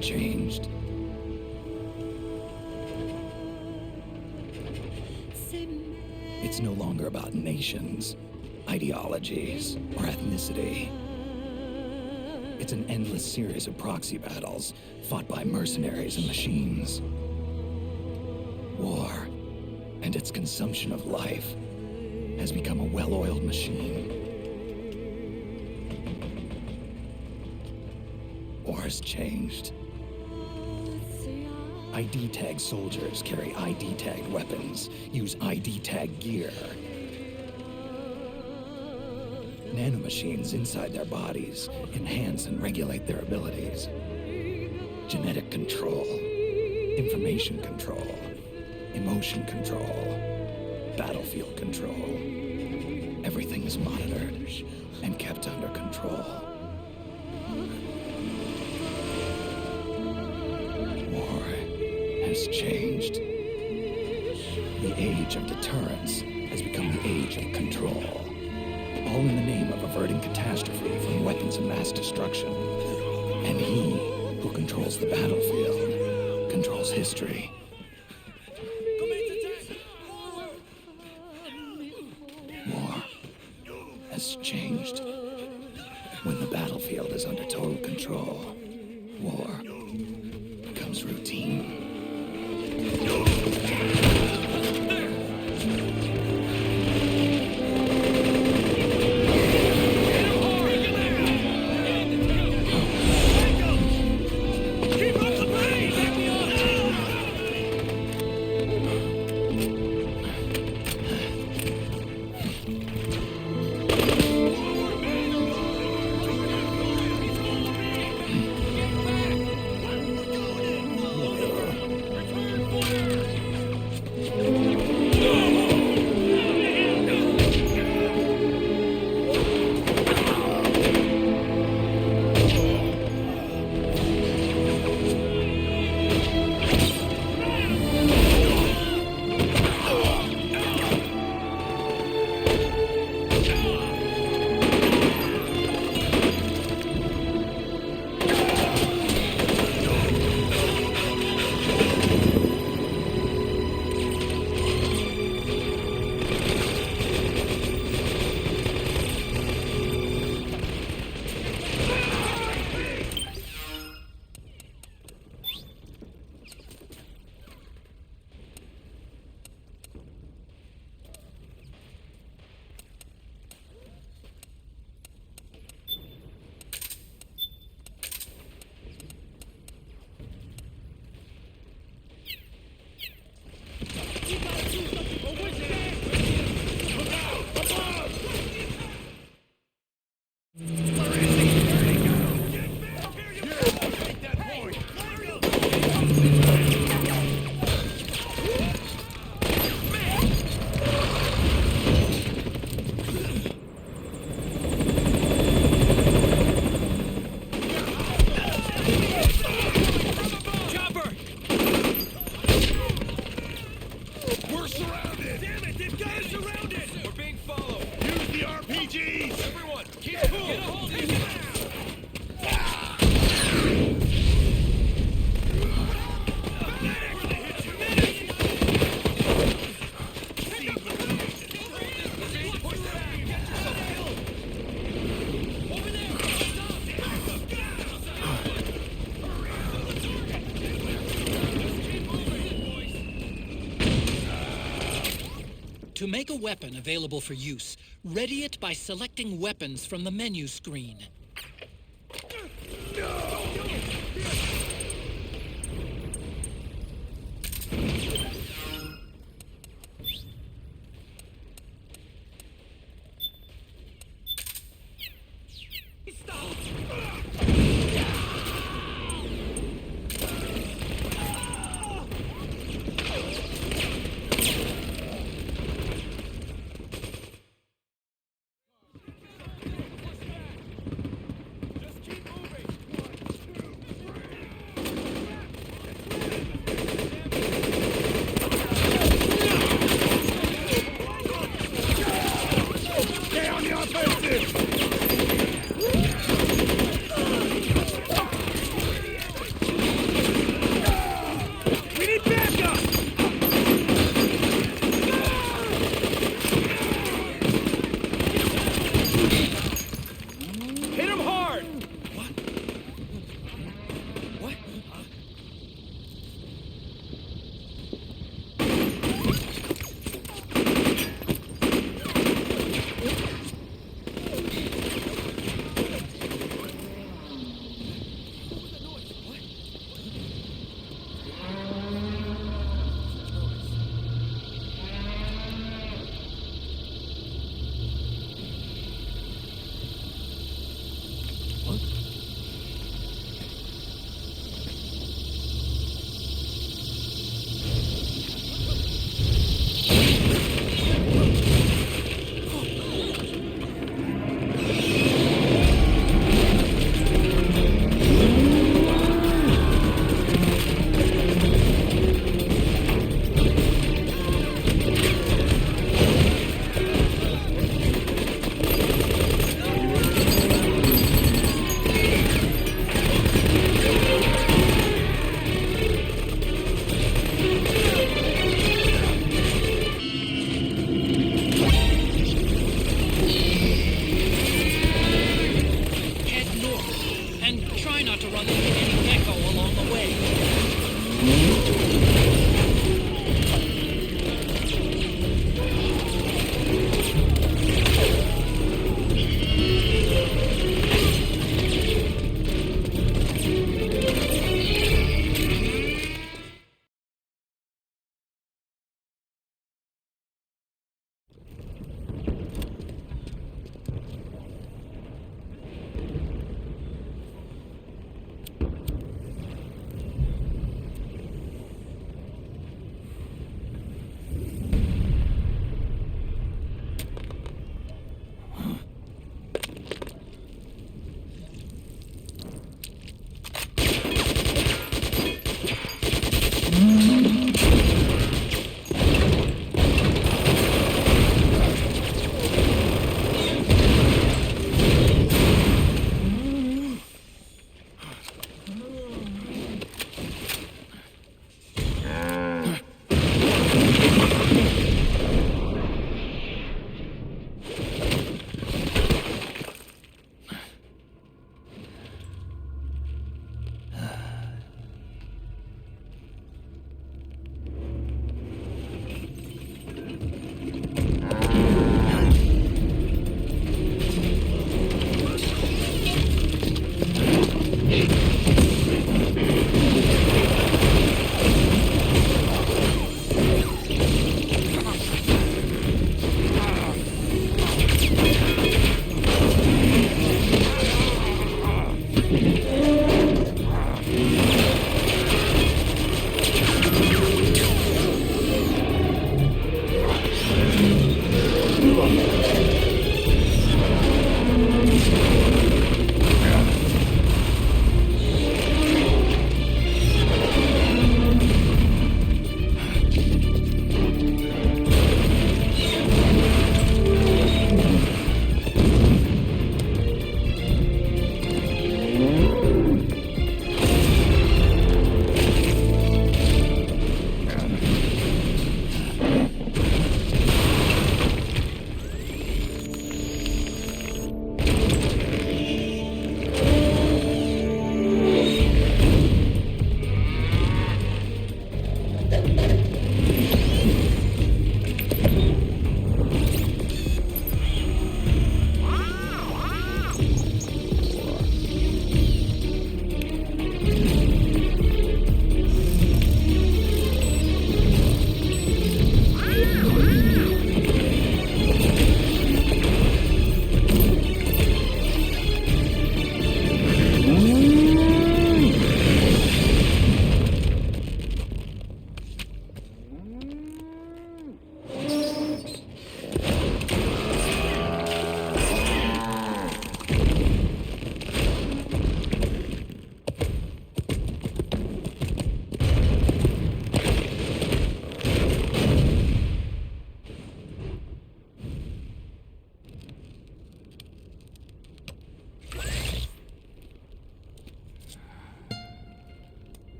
changed. It's no longer about nations, ideologies, or ethnicity. It's an endless series of proxy battles fought by mercenaries and machines. War and its consumption of life has become a well-oiled machine. War has changed. ID-tagged soldiers carry ID-tagged weapons, use ID-tagged gear. Nanomachines inside their bodies enhance and regulate their abilities. Genetic control, information control, emotion control, battlefield control. Everything is monitored and kept under control. War has changed. The age of deterrence has become the age of control. All in the name of averting catastrophe from weapons of mass destruction. And he who controls the battlefield controls history. War has changed. When the battlefield is under total control, war becomes routine. To make a weapon available for use, ready it by selecting weapons from the menu screen.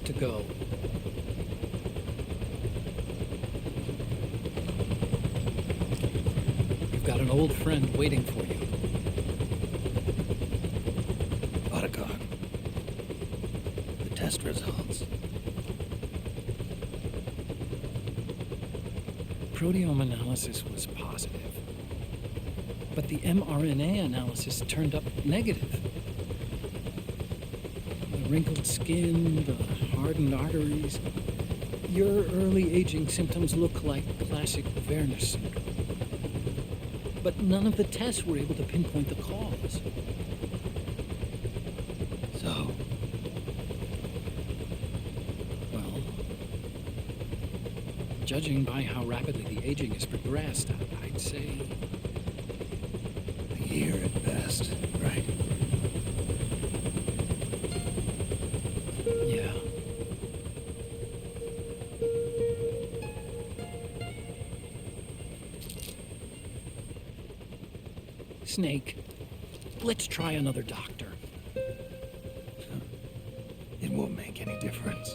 to go. You've got an old friend waiting for you. Otacon. The test results. Proteome analysis was positive, but the mRNA analysis turned up negative. The wrinkled skin, the hardened arteries. Your early aging symptoms look like classic Werner syndrome. But none of the tests were able to pinpoint the cause. So, Well, judging by how rapidly the aging has progressed, I'd say a year at best, right? yeah. Snake, let's try another doctor. It won't make any difference.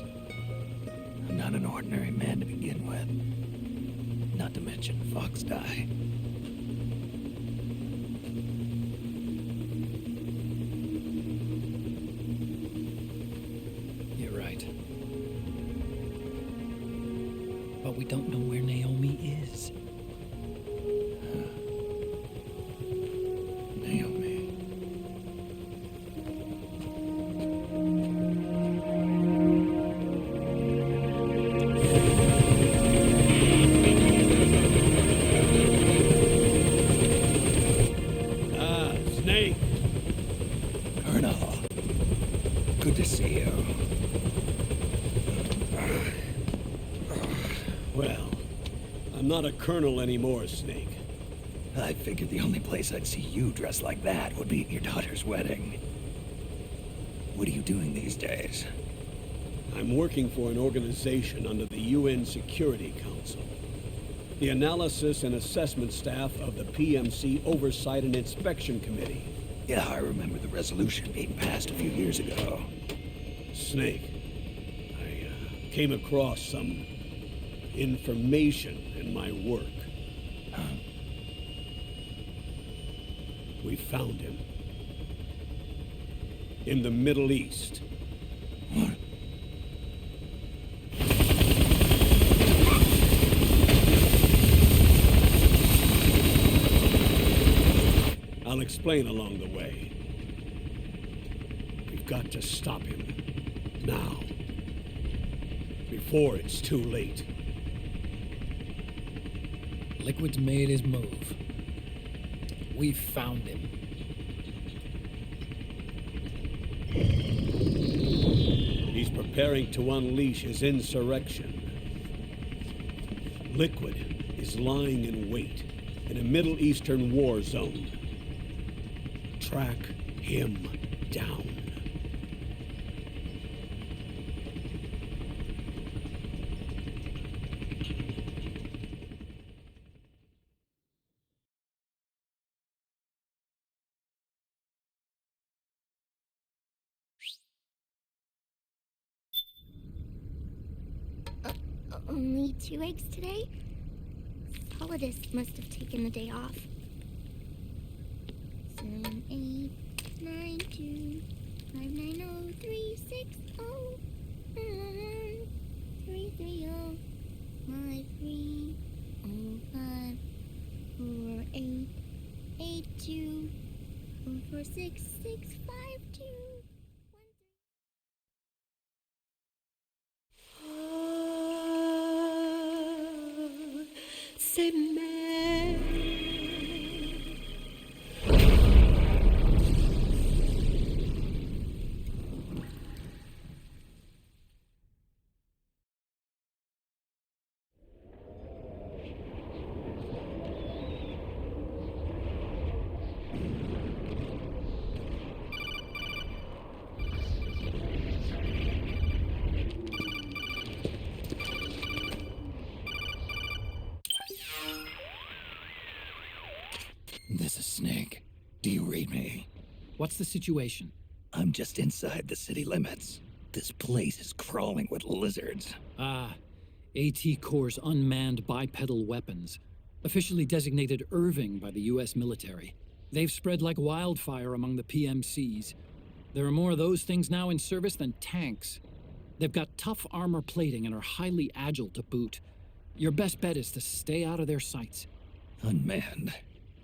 I'm not an ordinary man to begin with. Not to mention Fox die. You're right. But we don't know where Naomi is. Naomi. Snake. Colonel. Good to see you. Well, I'm not a colonel anymore, Snake. I figured the only place I'd see you dressed like that would be at your daughter's wedding. What are you doing these days? I'm working for an organization under the UN Security Council. The Analysis and Assessment Staff of the PMC Oversight and Inspection Committee. Yeah, I remember the resolution being passed a few years ago. Snake, I came across some information in my work. We found him. In the Middle East. What? I'll explain along the way. We've got to stop him. Now. Before it's too late. Liquid's made his move. We've found him. He's preparing to unleash his insurrection. Liquid is lying in wait in a Middle Eastern war zone. Track him down. Only 2 eggs today? Solidus must have taken the day off. 7, 8, 9, 2, 5, 9, 0, 3, 6, 0, 9, 3, 3, 0, 5, 3, 0, 5, 4, 8, 8, 2, 4, 4, 6, 6, 5, 2. C'est mère. This is Snake. Do you read me? What's the situation? I'm just inside the city limits. This place is crawling with lizards. Ah, AT Corps' unmanned bipedal weapons, officially designated Irving by the U.S. military. They've spread like wildfire among the PMCs. There are more of those things now in service than tanks. They've got tough armor plating and are highly agile to boot. Your best bet is to stay out of their sights. Unmanned.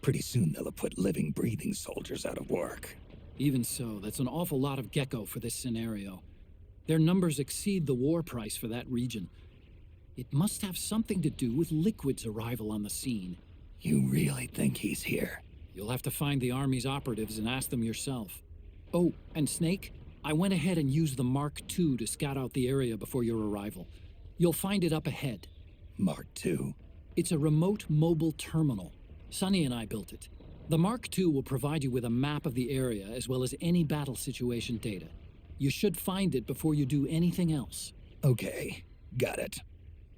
Pretty soon they'll have put living, breathing soldiers out of work. Even so, that's an awful lot of gecko for this scenario. Their numbers exceed the war price for that region. It must have something to do with Liquid's arrival on the scene. You really think he's here? You'll have to find the Army's operatives and ask them yourself. Oh, and Snake, I went ahead and used the Mark II to scout out the area before your arrival. You'll find it up ahead. Mark II? It's a remote mobile terminal. Sonny and I built it. The Mark II will provide you with a map of the area as well as any battle situation data. You should find it before you do anything else. Okay, got it.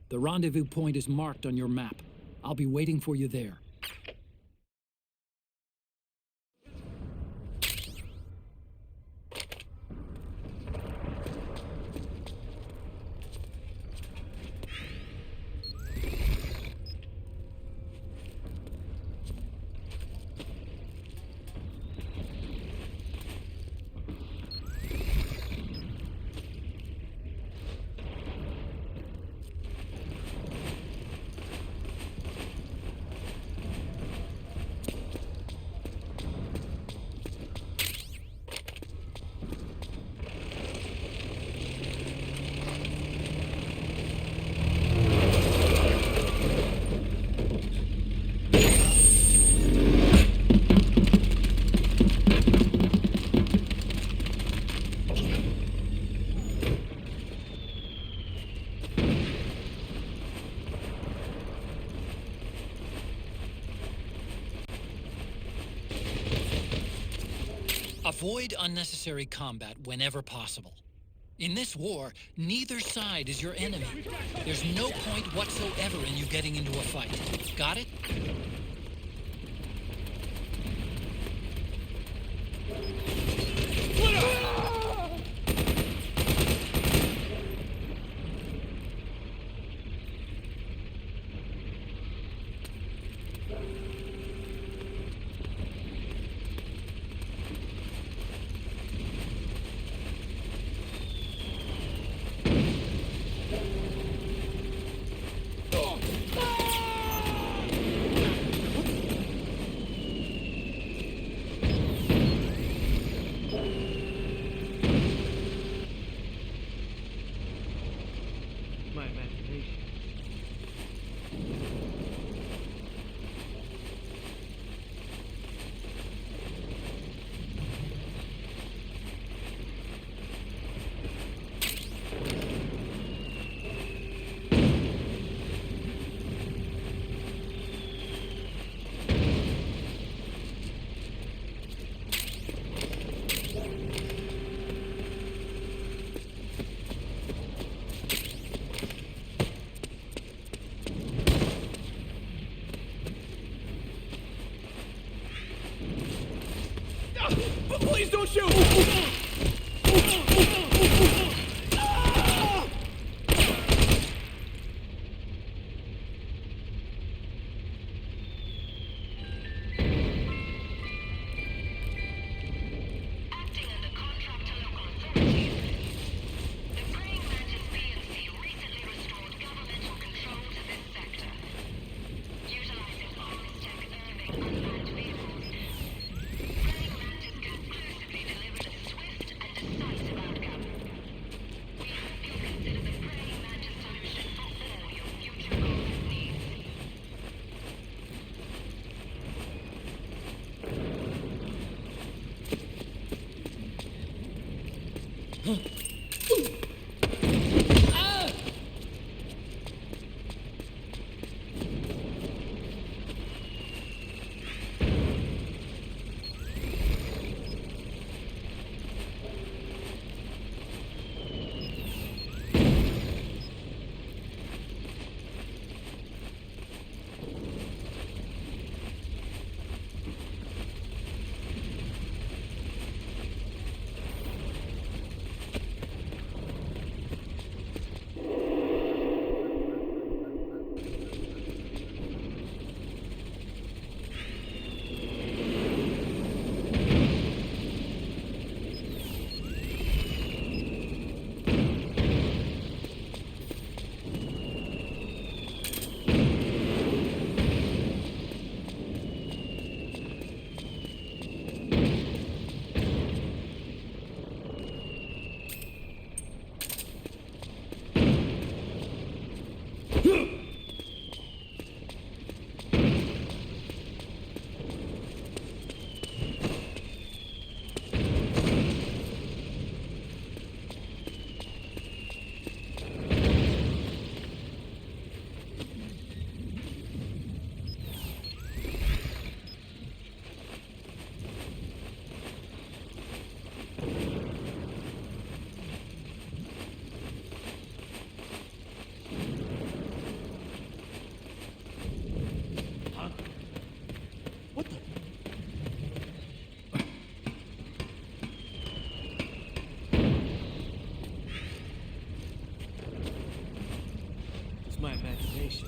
The rendezvous point is marked on your map. I'll be waiting for you there. Avoid unnecessary combat whenever possible. In this war, neither side is your enemy. There's no point whatsoever in you getting into a fight. Got it? My imagination. My imagination.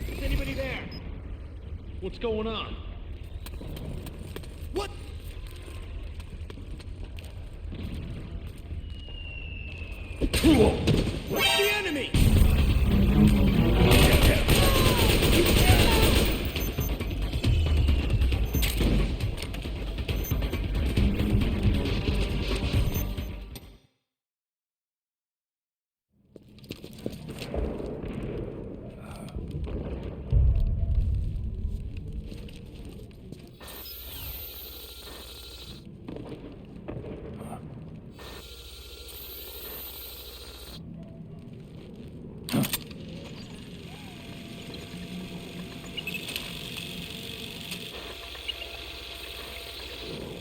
Is anybody there? What's going on? What? What's the enemy?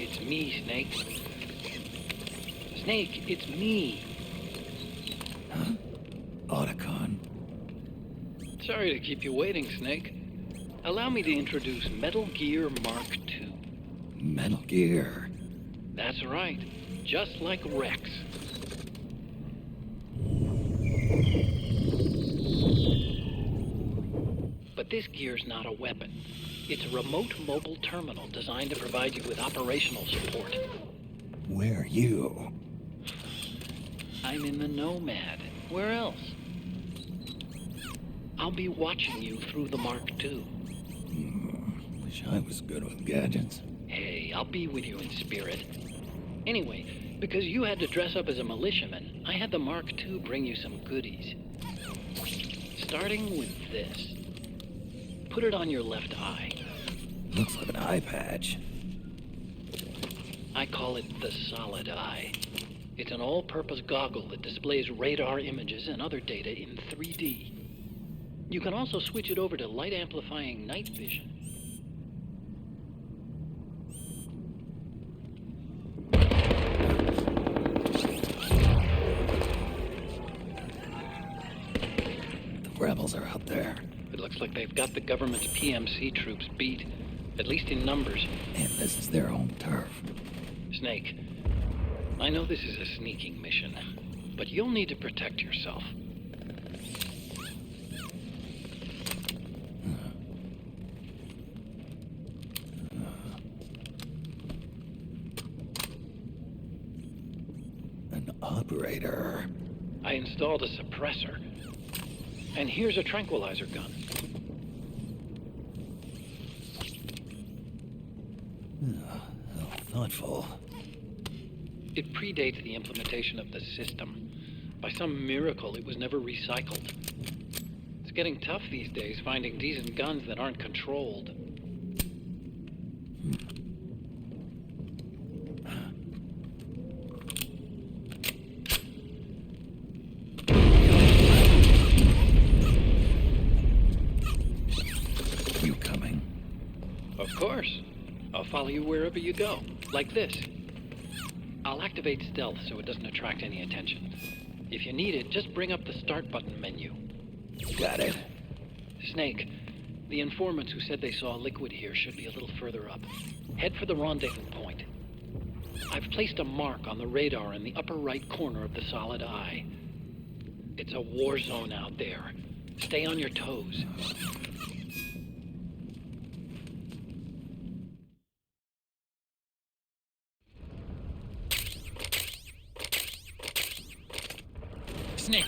It's me, Snake. Snake, it's me. Otacon. Sorry to keep you waiting, Snake. Allow me to introduce Metal Gear Mark II. Metal Gear. That's right. Just like Rex. But this gear's not a weapon. It's a remote mobile terminal designed to provide you with operational support. Where are you? I'm in the Nomad. Where else? I'll be watching you through the Mark II. Wish I was good with gadgets. Hey, I'll be with you in spirit. Anyway, because you had to dress up as a militiaman, I had the Mark II bring you some goodies. Starting with this. Put it on your left eye. Looks like an eye patch. I call it the Solid Eye. It's an all-purpose goggle that displays radar images and other data in 3D. You can also switch it over to light-amplifying night vision. The rebels are out there. It looks like they've got the government's PMC troops beat, at least in numbers. And this is their home turf. Snake, I know this is a sneaking mission, but you'll need to protect yourself. An operator. I installed a suppressor. And here's a tranquilizer gun. How thoughtful. It predates the implementation of the system. By some miracle, it was never recycled. It's getting tough these days finding decent guns that aren't controlled. You coming? Of course. I'll follow you wherever you go, like this. I'll activate stealth so it doesn't attract any attention. If you need it, just bring up the start button menu. Got it. Snake, the informants who said they saw liquid here should be a little further up. Head for the rendezvous point. I've placed a mark on the radar in the upper right corner of the Solid Eye. It's a war zone out there. Stay on your toes. Snake.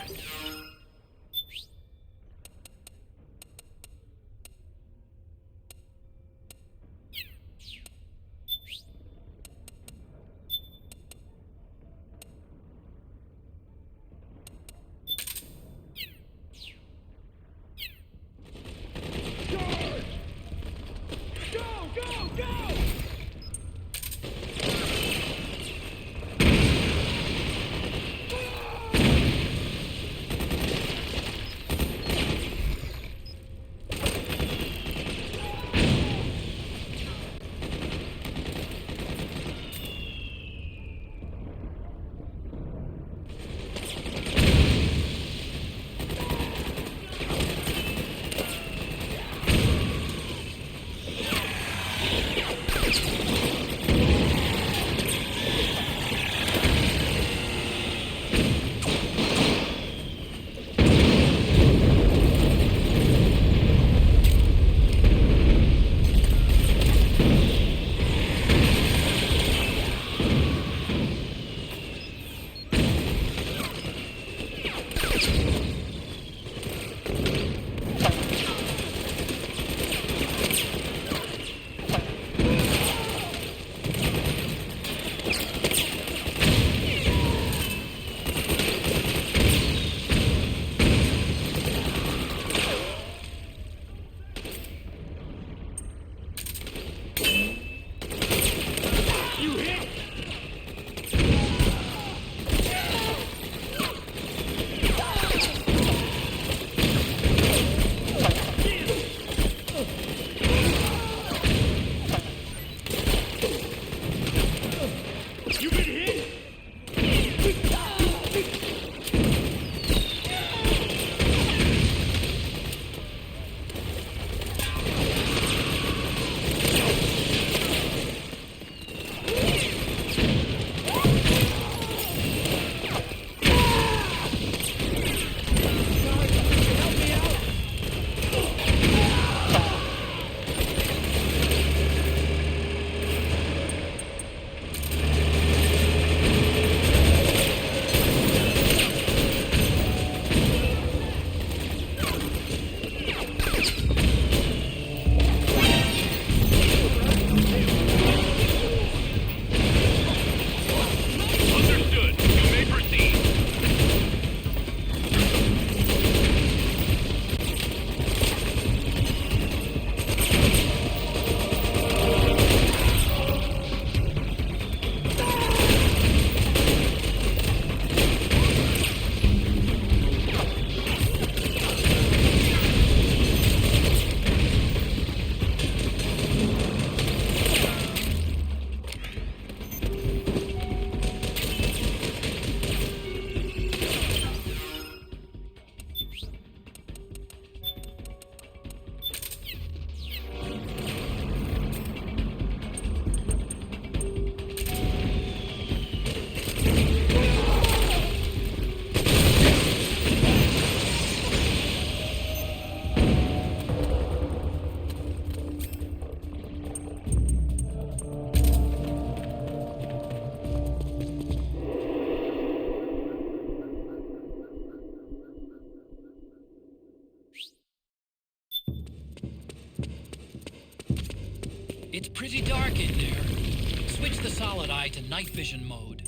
It's pretty dark in there. Switch the solid eye to night vision mode.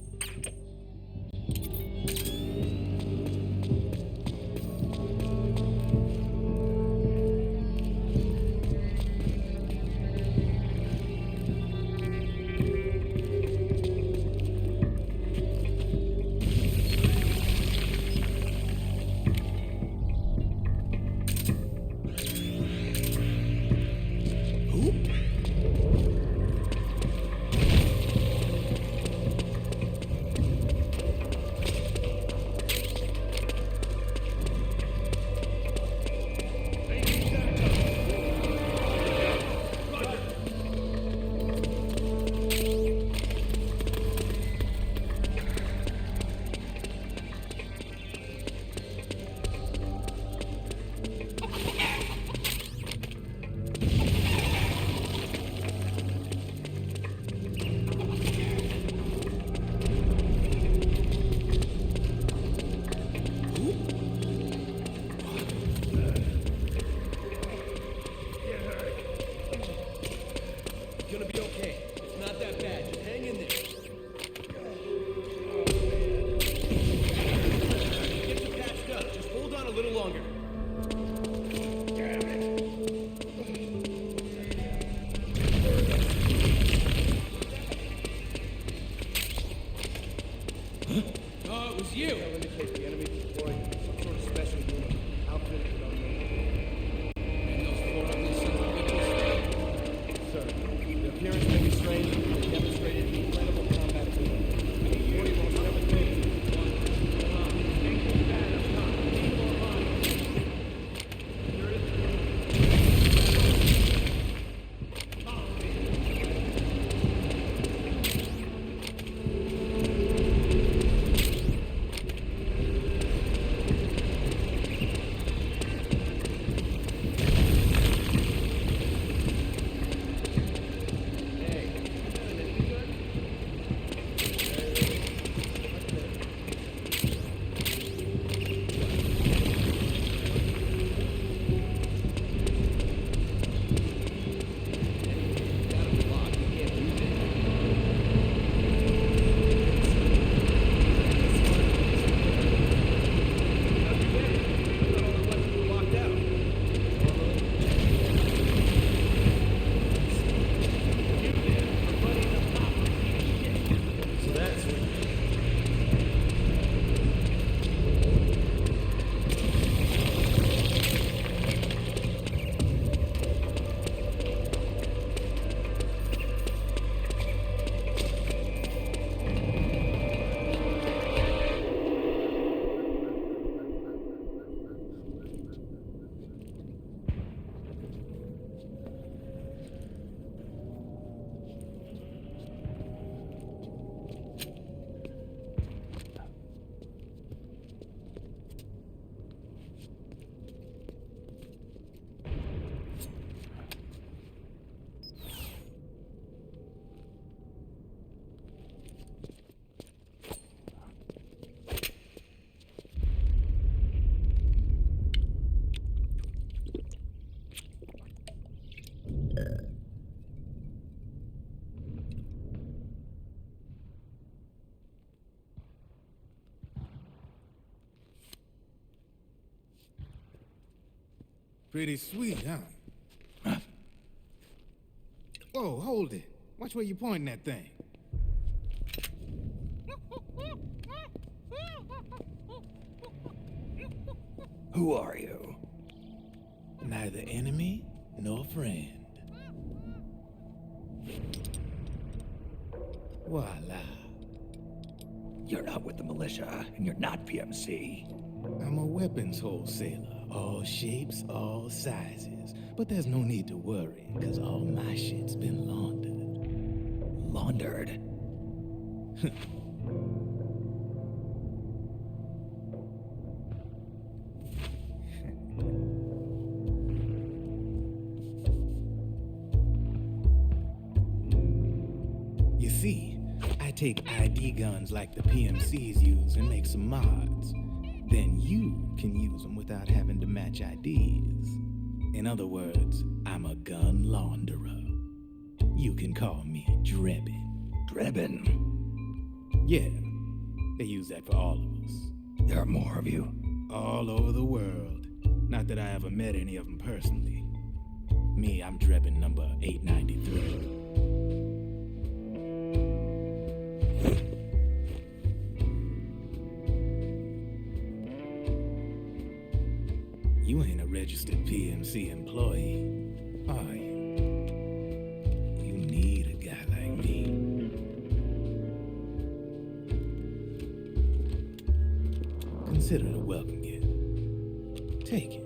longer. Oh, it was you! Indicate the enemy deployed some sort of special unit, outfitted with unknown. And those four ugly sons of bitches? Sir, the appearance may be strange, but they demonstrated incredible combat ability. We need 40 most seven days. Pretty sweet, huh? Whoa, hold it. Watch where you pointing that thing. Who are you? Neither enemy nor friend. Voila. You're not with the militia, and you're not PMC. I'm a weapons wholesaler. All shapes, all sizes. But there's no need to worry, because all my shit's been laundered. Laundered? You see, I take ID guns like the PMCs use and make some mods. Then you can use them without having to match IDs. In other words, I'm a gun launderer. You can call me Drebin. Drebin? Yeah, they use that for all of us. There are more of you. All over the world. Not that I ever met any of them personally. Me, I'm Drebin number 893. You ain't a registered PMC employee, are you? You need a guy like me. Consider it a welcome gift. Take it.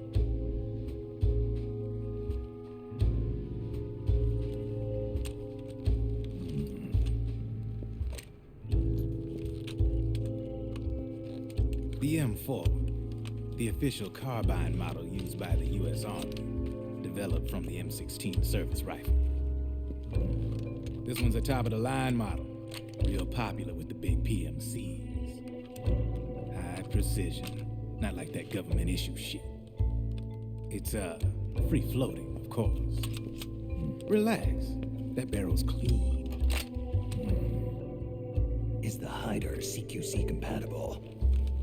The M4, the official carbine model used by the U.S. Army, developed from the M16 service rifle. This one's a top-of-the-line model, real popular with the big PMCs. High precision, not like that government issue shit. It's, free-floating, of course. Relax, that barrel's clean. Is the hider CQC compatible?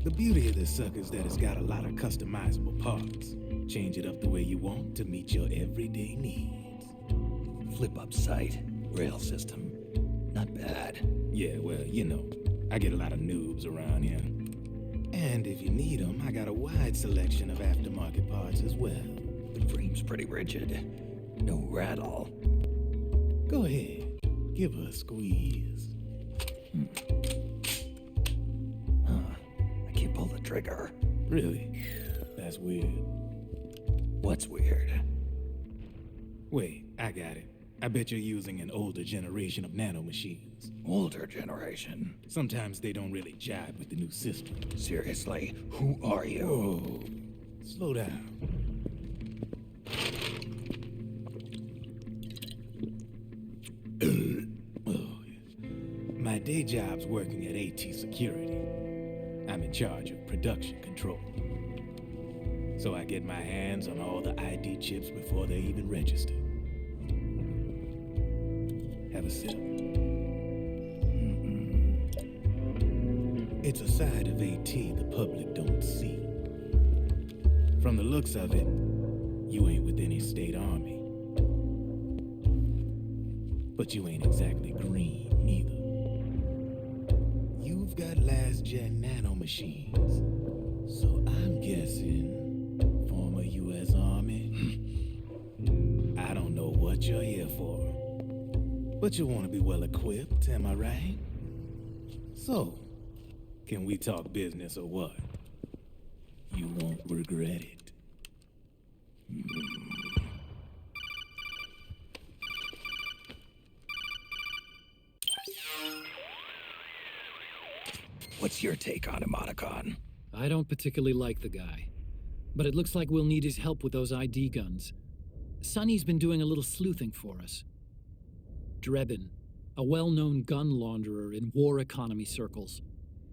The beauty of this sucker is that it's got a lot of customizable parts. Change it up the way you want to meet your everyday needs. Flip-up sight, rail system. Not bad. Yeah, well, you know, I get a lot of noobs around here. And if you need them, I got a wide selection of aftermarket parts as well. The frame's pretty rigid. No rattle. Go ahead, give her a squeeze. I can't pull the trigger. Really? That's weird. What's weird? Wait, I got it. I bet you're using an older generation of nanomachines. Older generation? Sometimes they don't really jive with the new system. Seriously, who are you? Whoa, slow down. My day job's working at AT Security. I'm in charge of production control. So I get my hands on all the ID chips before they even register. Have a sip. It's a side of AT the public don't see. From the looks of it, you ain't with any state army. But you ain't exactly green, neither. You've got last-gen nanomachines. So I'm guessing former U.S. Army. I don't know what you're here for. But you want to be well-equipped, am I right? So, can we talk business or what? You won't regret it. What's your take on Emoticon? I don't particularly like the guy, but it looks like we'll need his help with those ID guns. Sonny's been doing a little sleuthing for us. Drebin, a well-known gun launderer in war economy circles.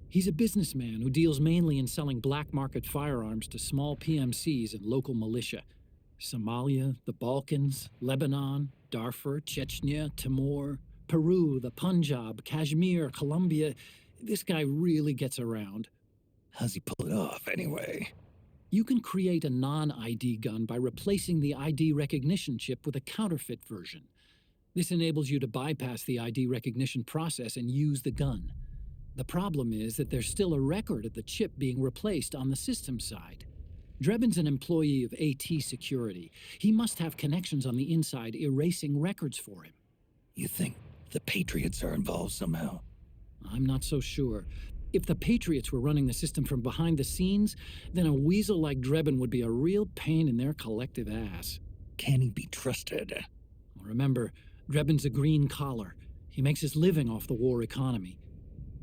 He's a businessman who deals mainly in selling black market firearms to small PMCs and local militia. Somalia, the Balkans, Lebanon, Darfur, Chechnya, Timor, Peru, the Punjab, Kashmir, Colombia. This guy really gets around. How's he pull it off, anyway? You can create a non-ID gun by replacing the ID recognition chip with a counterfeit version. This enables you to bypass the ID recognition process and use the gun. The problem is that there's still a record of the chip being replaced on the system side. Drebin's an employee of AT Security. He must have connections on the inside erasing records for him. You think the Patriots are involved somehow? I'm not so sure. If the Patriots were running the system from behind the scenes, then a weasel like Drebin would be a real pain in their collective ass. Can he be trusted? Remember, Drebin's a green collar. He makes his living off the war economy.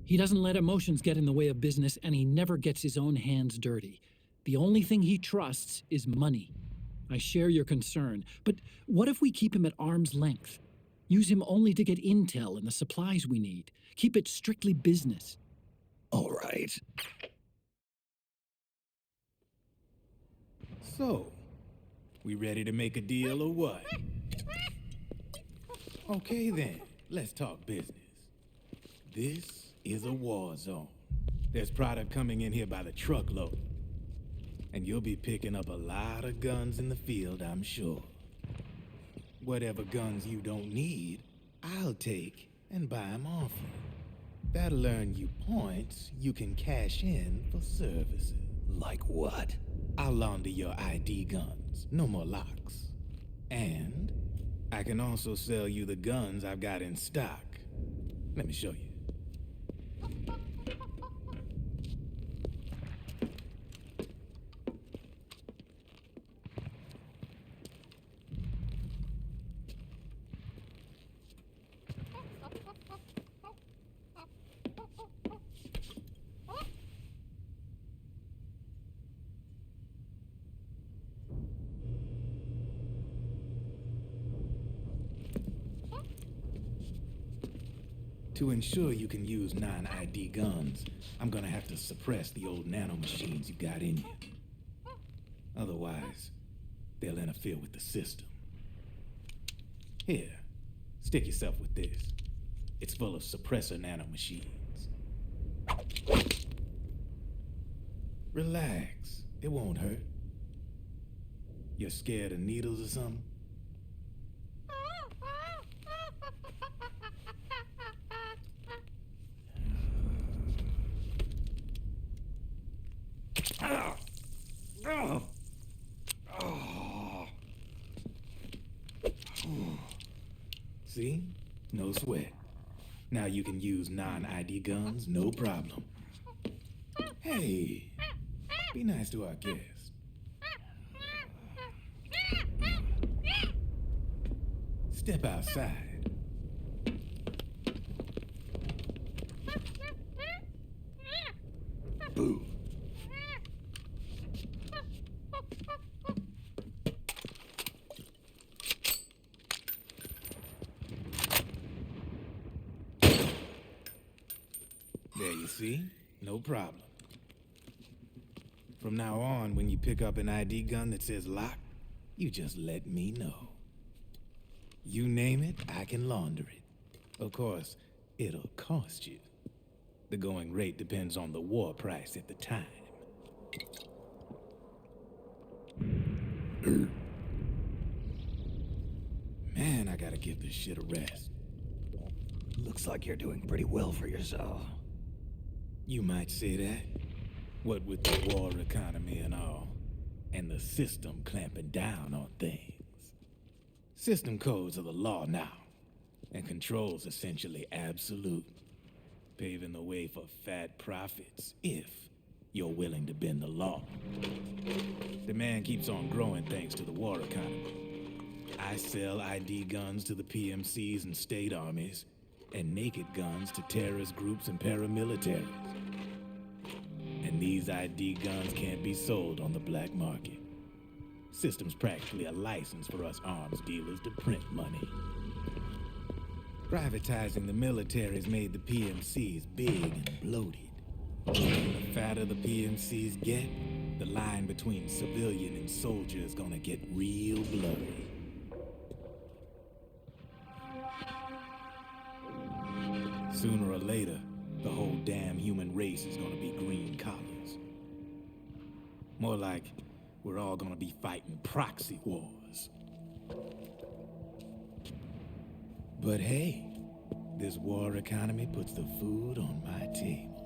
He doesn't let emotions get in the way of business, and he never gets his own hands dirty. The only thing he trusts is money. I share your concern, but what if we keep him at arm's length? Use him only to get intel and the supplies we need. Keep it strictly business. All right. So, we ready to make a deal or what? Okay then, let's talk business. This is a war zone. There's product coming in here by the truckload. And you'll be picking up a lot of guns in the field, I'm sure. Whatever guns you don't need, I'll take and buy them off you. That'll earn you points you can cash in for services. Like what? I'll launder your ID guns, no more locks. And I can also sell you the guns I've got in stock. Let me show you. To ensure you can use non-ID guns, I'm gonna have to suppress the old nanomachines you got in you. Otherwise, they'll interfere with the system. Here, stick yourself with this. It's full of suppressor nanomachines. Relax. It won't hurt. You're scared of needles or something? See? No sweat. Now you can use non-ID guns, no problem. Hey, be nice to our guest. Step outside. Boo. There you see? No problem. From now on, when you pick up an ID gun that says lock, you just let me know. You name it, I can launder it. Of course, it'll cost you. The going rate depends on the war price at the time. Man, I gotta give this shit a rest. Looks like you're doing pretty well for yourself. You might say that. What with the war economy and all, and the system clamping down on things. System codes are the law now, and control's essentially absolute, paving the way for fat profits if you're willing to bend the law. Demand keeps on growing thanks to the war economy. I sell ID guns to the PMCs and state armies, and naked guns to terrorist groups and paramilitaries. And these ID guns can't be sold on the black market. System's practically a license for us arms dealers to print money. Privatizing the military's made the PMCs big and bloated. And the fatter the PMCs get, the line between civilian and soldier is gonna get real blurry. Sooner or later, the whole damn human race is gonna be green collars. More like we're all gonna be fighting proxy wars. But hey, this war economy puts the food on my table.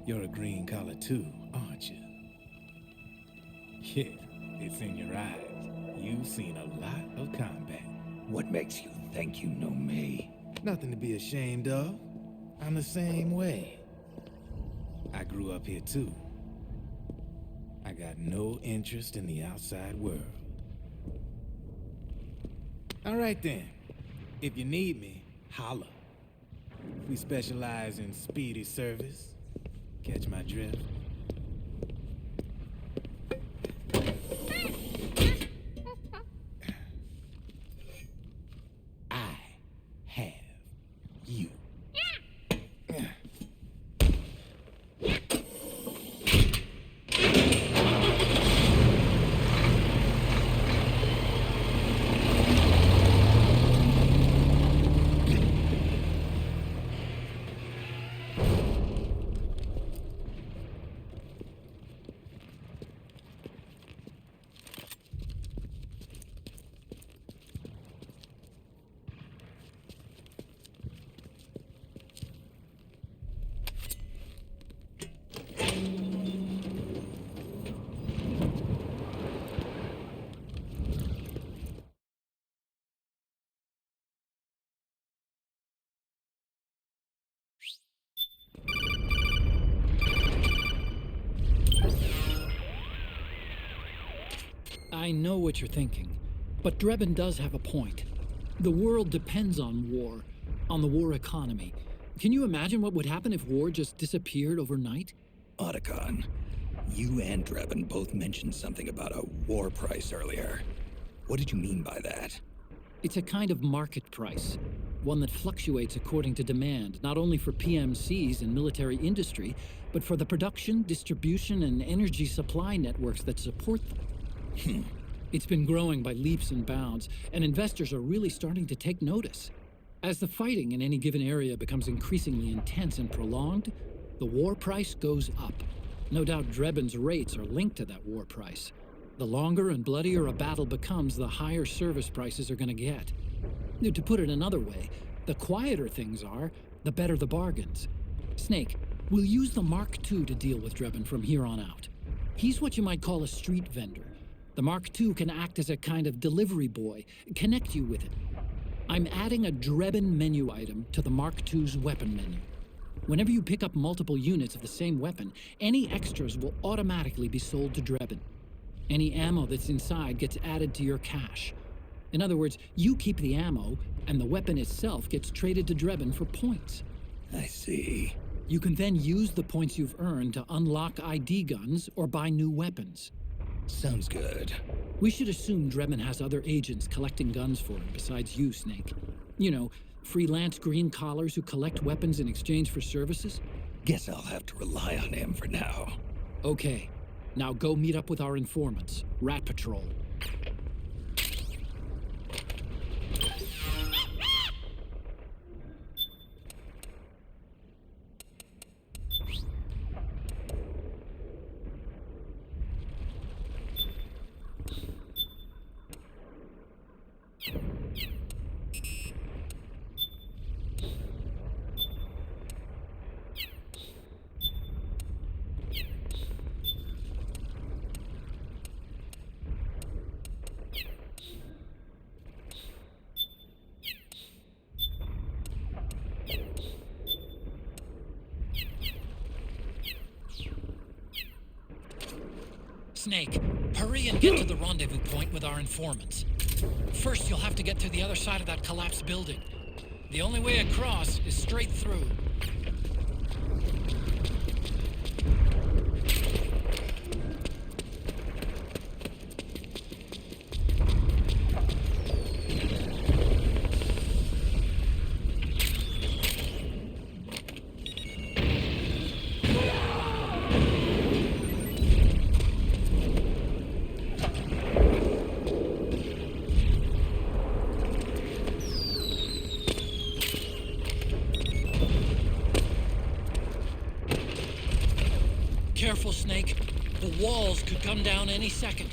You're a green collar too, aren't you? Yeah, it's in your eyes. You've seen a lot of combat. What makes you think you know me? Nothing to be ashamed of. I'm the same way. I grew up here too. I got no interest in the outside world. All right then. If you need me, holla. We specialize in speedy service. Catch my drift? I have you. I know what you're thinking, but Drebin does have a point. The world depends on war, on the war economy. Can you imagine what would happen if war just disappeared overnight? Otacon, you and Drebin both mentioned something about a war price earlier. What did you mean by that? It's a kind of market price, one that fluctuates according to demand, not only for PMCs and military industry, but for the production, distribution, and energy supply networks that support them. It's been growing by leaps and bounds, and investors are really starting to take notice. As the fighting in any given area becomes increasingly intense and prolonged, the war price goes up. No doubt Drebin's rates are linked to that war price. The longer and bloodier a battle becomes, the higher service prices are going to get. Now, to put it another way, the quieter things are, the better the bargains. Snake, we'll use the Mark II to deal with Drebin from here on out. He's what you might call a street vendor. The Mark II can act as a kind of delivery boy, connect you with it. I'm adding a Drebin menu item to the Mark II's weapon menu. Whenever you pick up multiple units of the same weapon, any extras will automatically be sold to Drebin. Any ammo that's inside gets added to your cache. In other words, you keep the ammo, and the weapon itself gets traded to Drebin for points. I see. You can then use the points you've earned to unlock ID guns or buy new weapons. Sounds good. We should assume Drebin has other agents collecting guns for him besides you, Snake. You know, freelance green collars who collect weapons in exchange for services? Guess I'll have to rely on him for now. Okay. Now go meet up with our informants, Rat Patrol. Snake, hurry and get to the rendezvous point with our informants. First, you'll have to get to the other side of that collapsed building. The only way across is straight through. Careful, Snake. The walls could come down any second.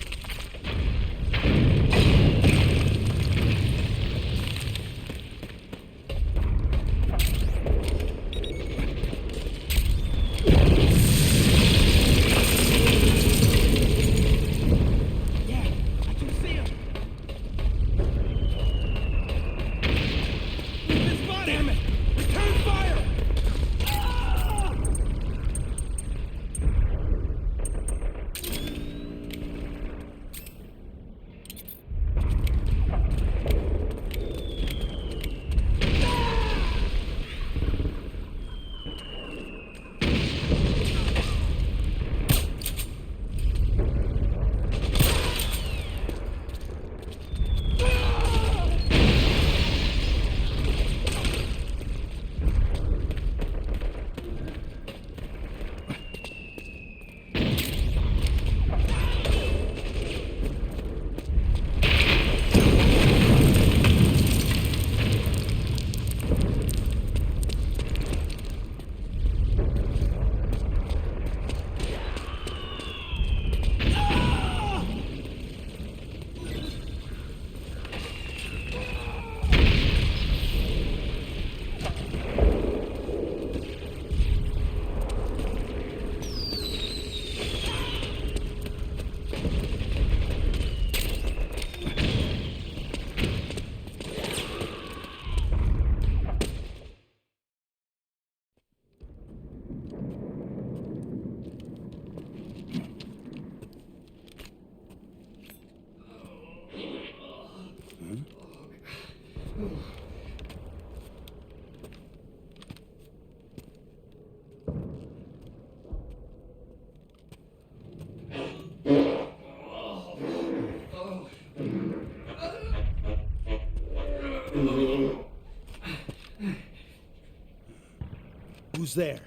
Who's there?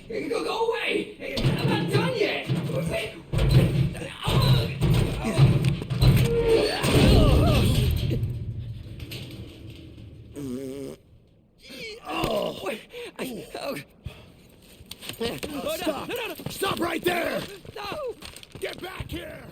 Go away! I'm not done yet! No! Get back here!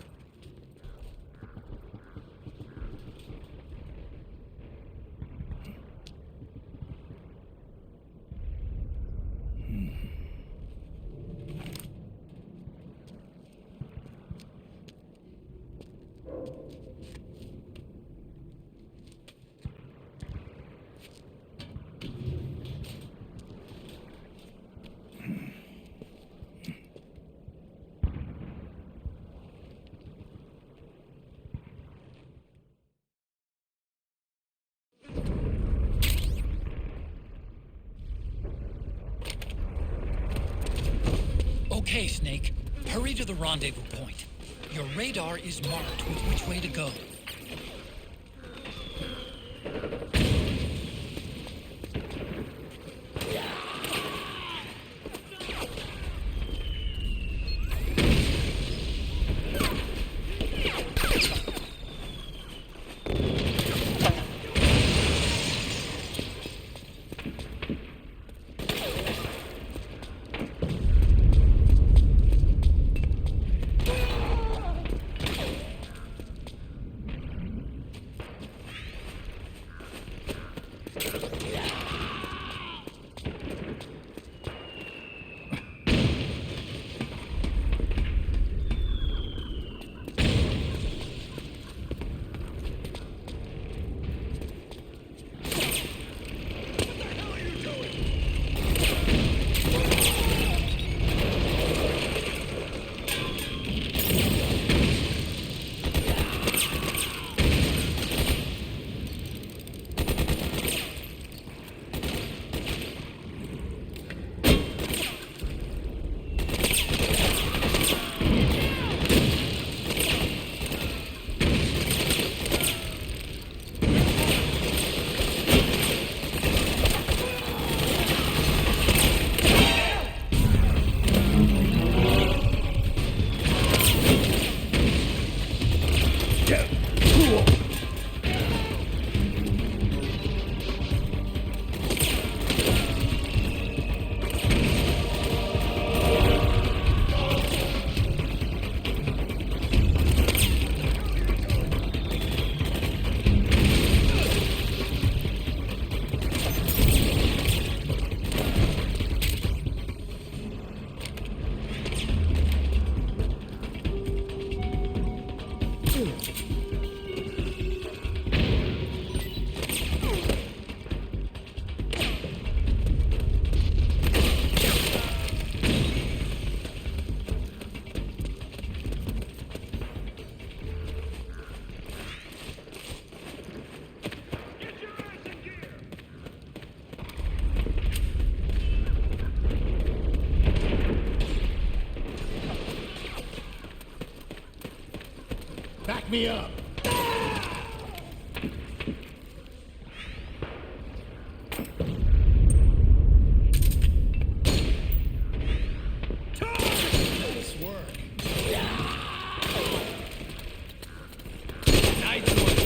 Okay, Snake. Hurry to the rendezvous point. Your radar is marked with which way to go. Back me up! Nice work. Nice work.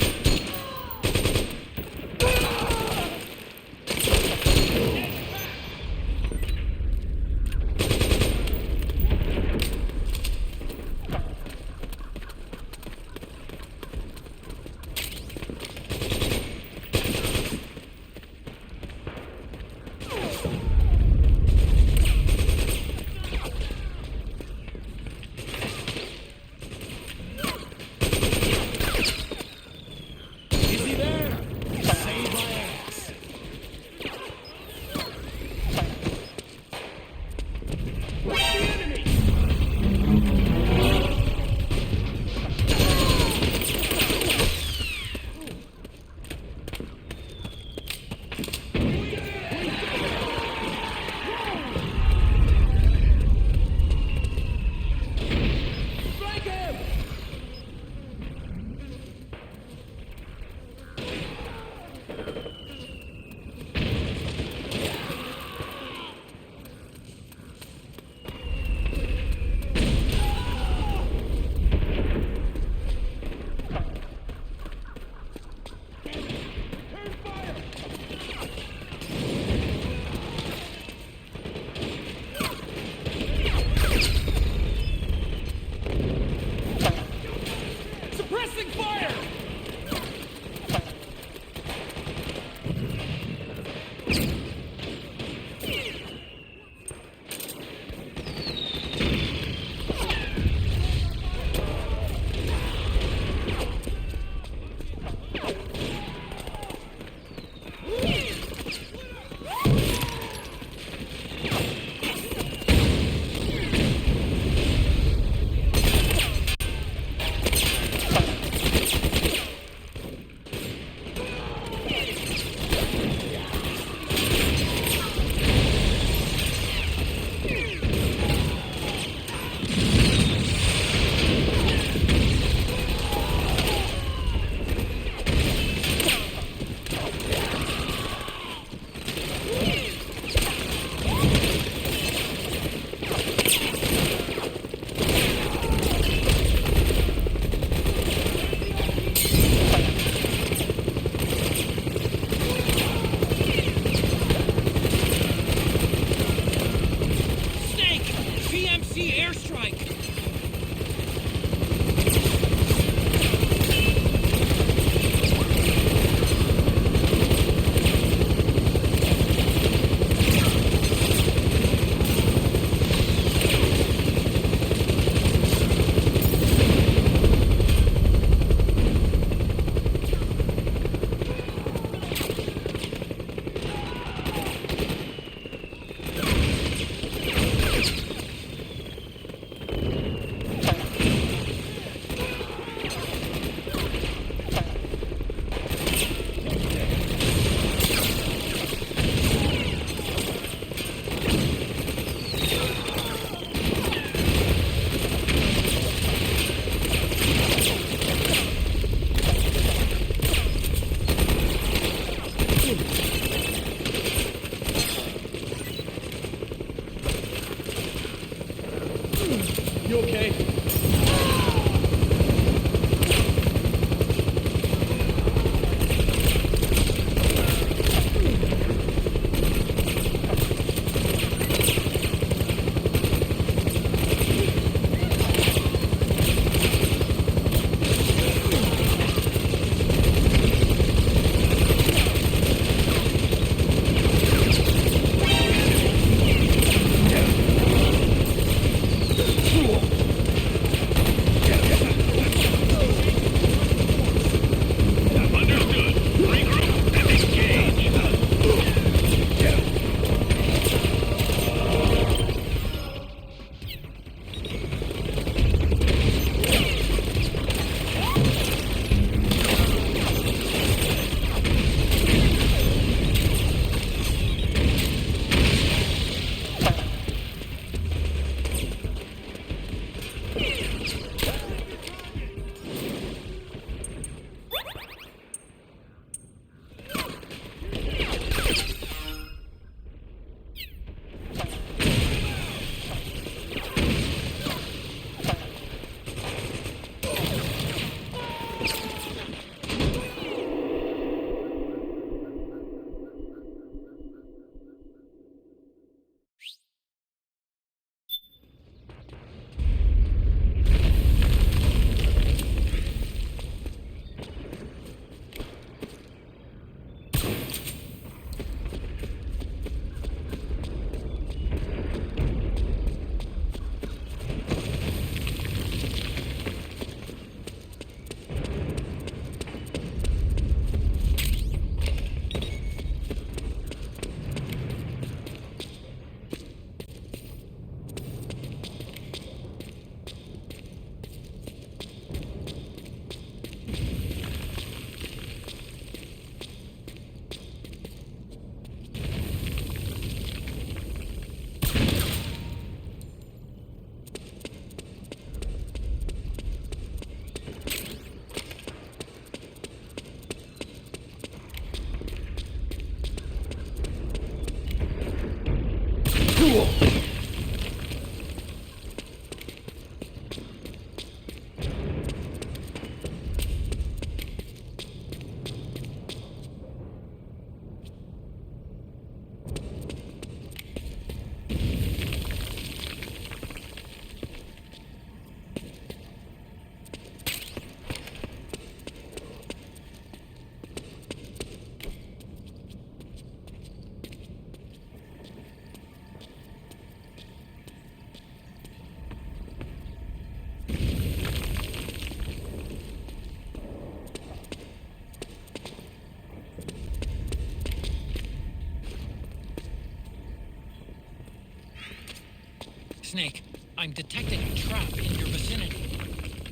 Snake. I'm detecting a trap in your vicinity.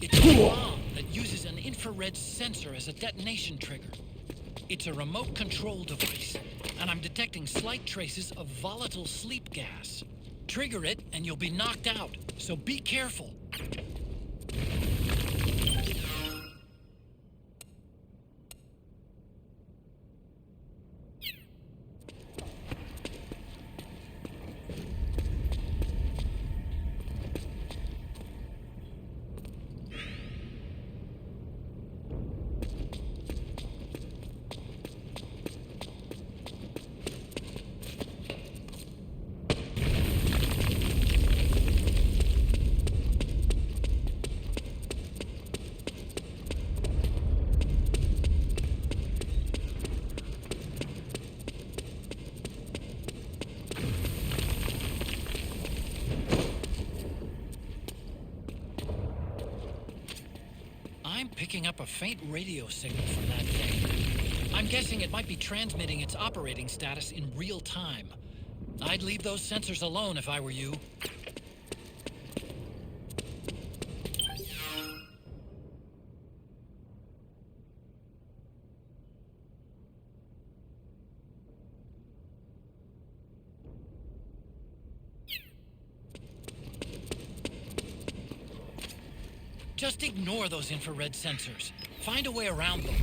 It's a bomb that uses an infrared sensor as a detonation trigger. It's a remote control device, and I'm detecting slight traces of volatile sleep gas. Trigger it, and you'll be knocked out, so be careful. I'm picking up a faint radio signal from that thing. I'm guessing it might be transmitting its operating status in real time. I'd leave those sensors alone if I were you. Just ignore those infrared sensors. Find a way around them.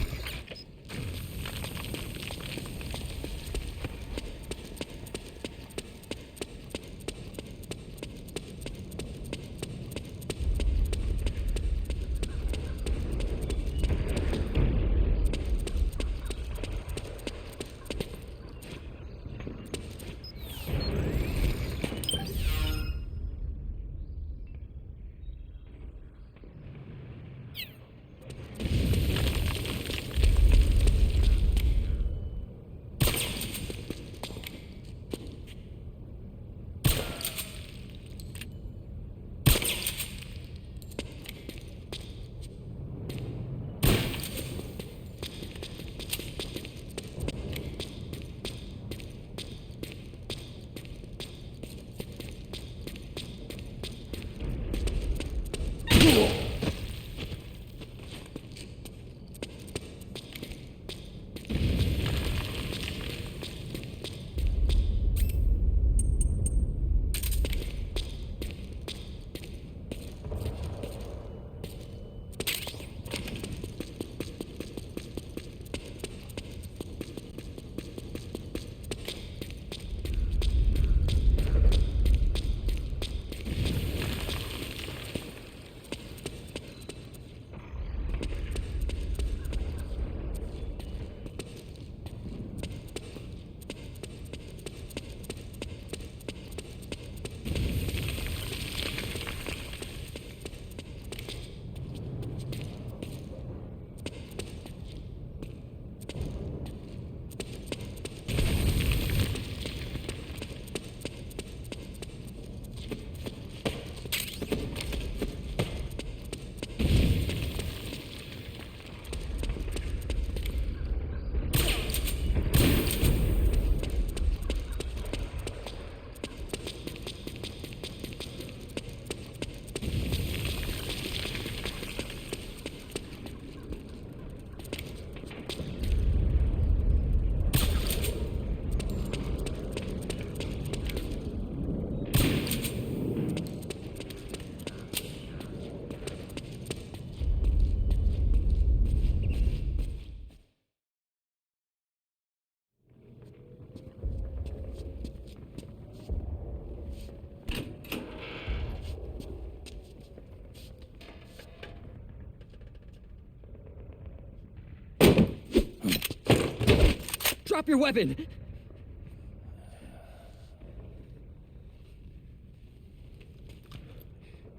Drop your weapon!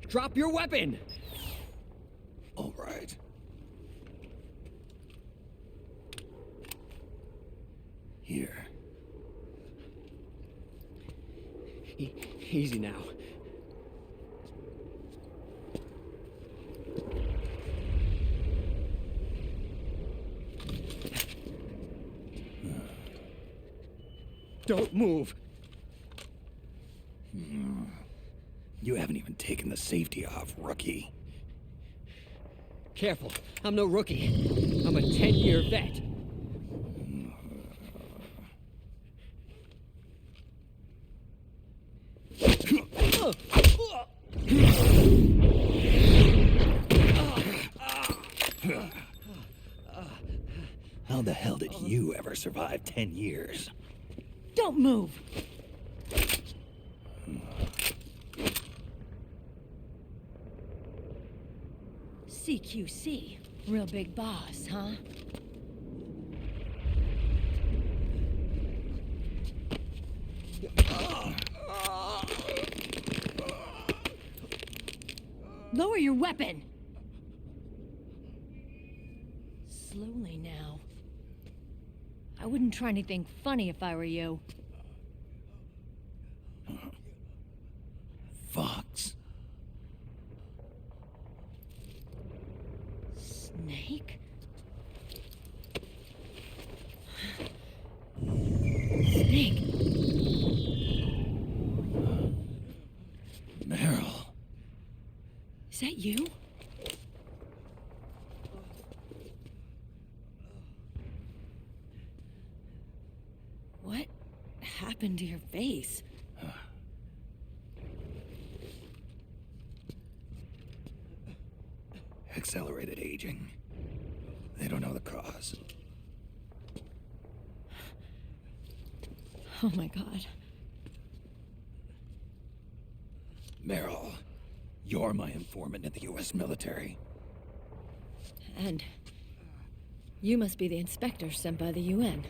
Drop your weapon! All right. Here. Easy now. Don't move. You taking the safety off, rookie. Careful, I'm no rookie. I'm a 10-year vet. How the hell did you ever survive 10 years? Don't move. CQC, real big boss, huh? Lower your weapon! Slowly now. I wouldn't try anything funny if I were you. Fox. Snake? Snake? Meryl. Is that you? What happened to your face? Accelerated aging. They don't know the cause. Oh my god. Meryl, you're my informant in the U.S. military. And you must be the inspector sent by the UN.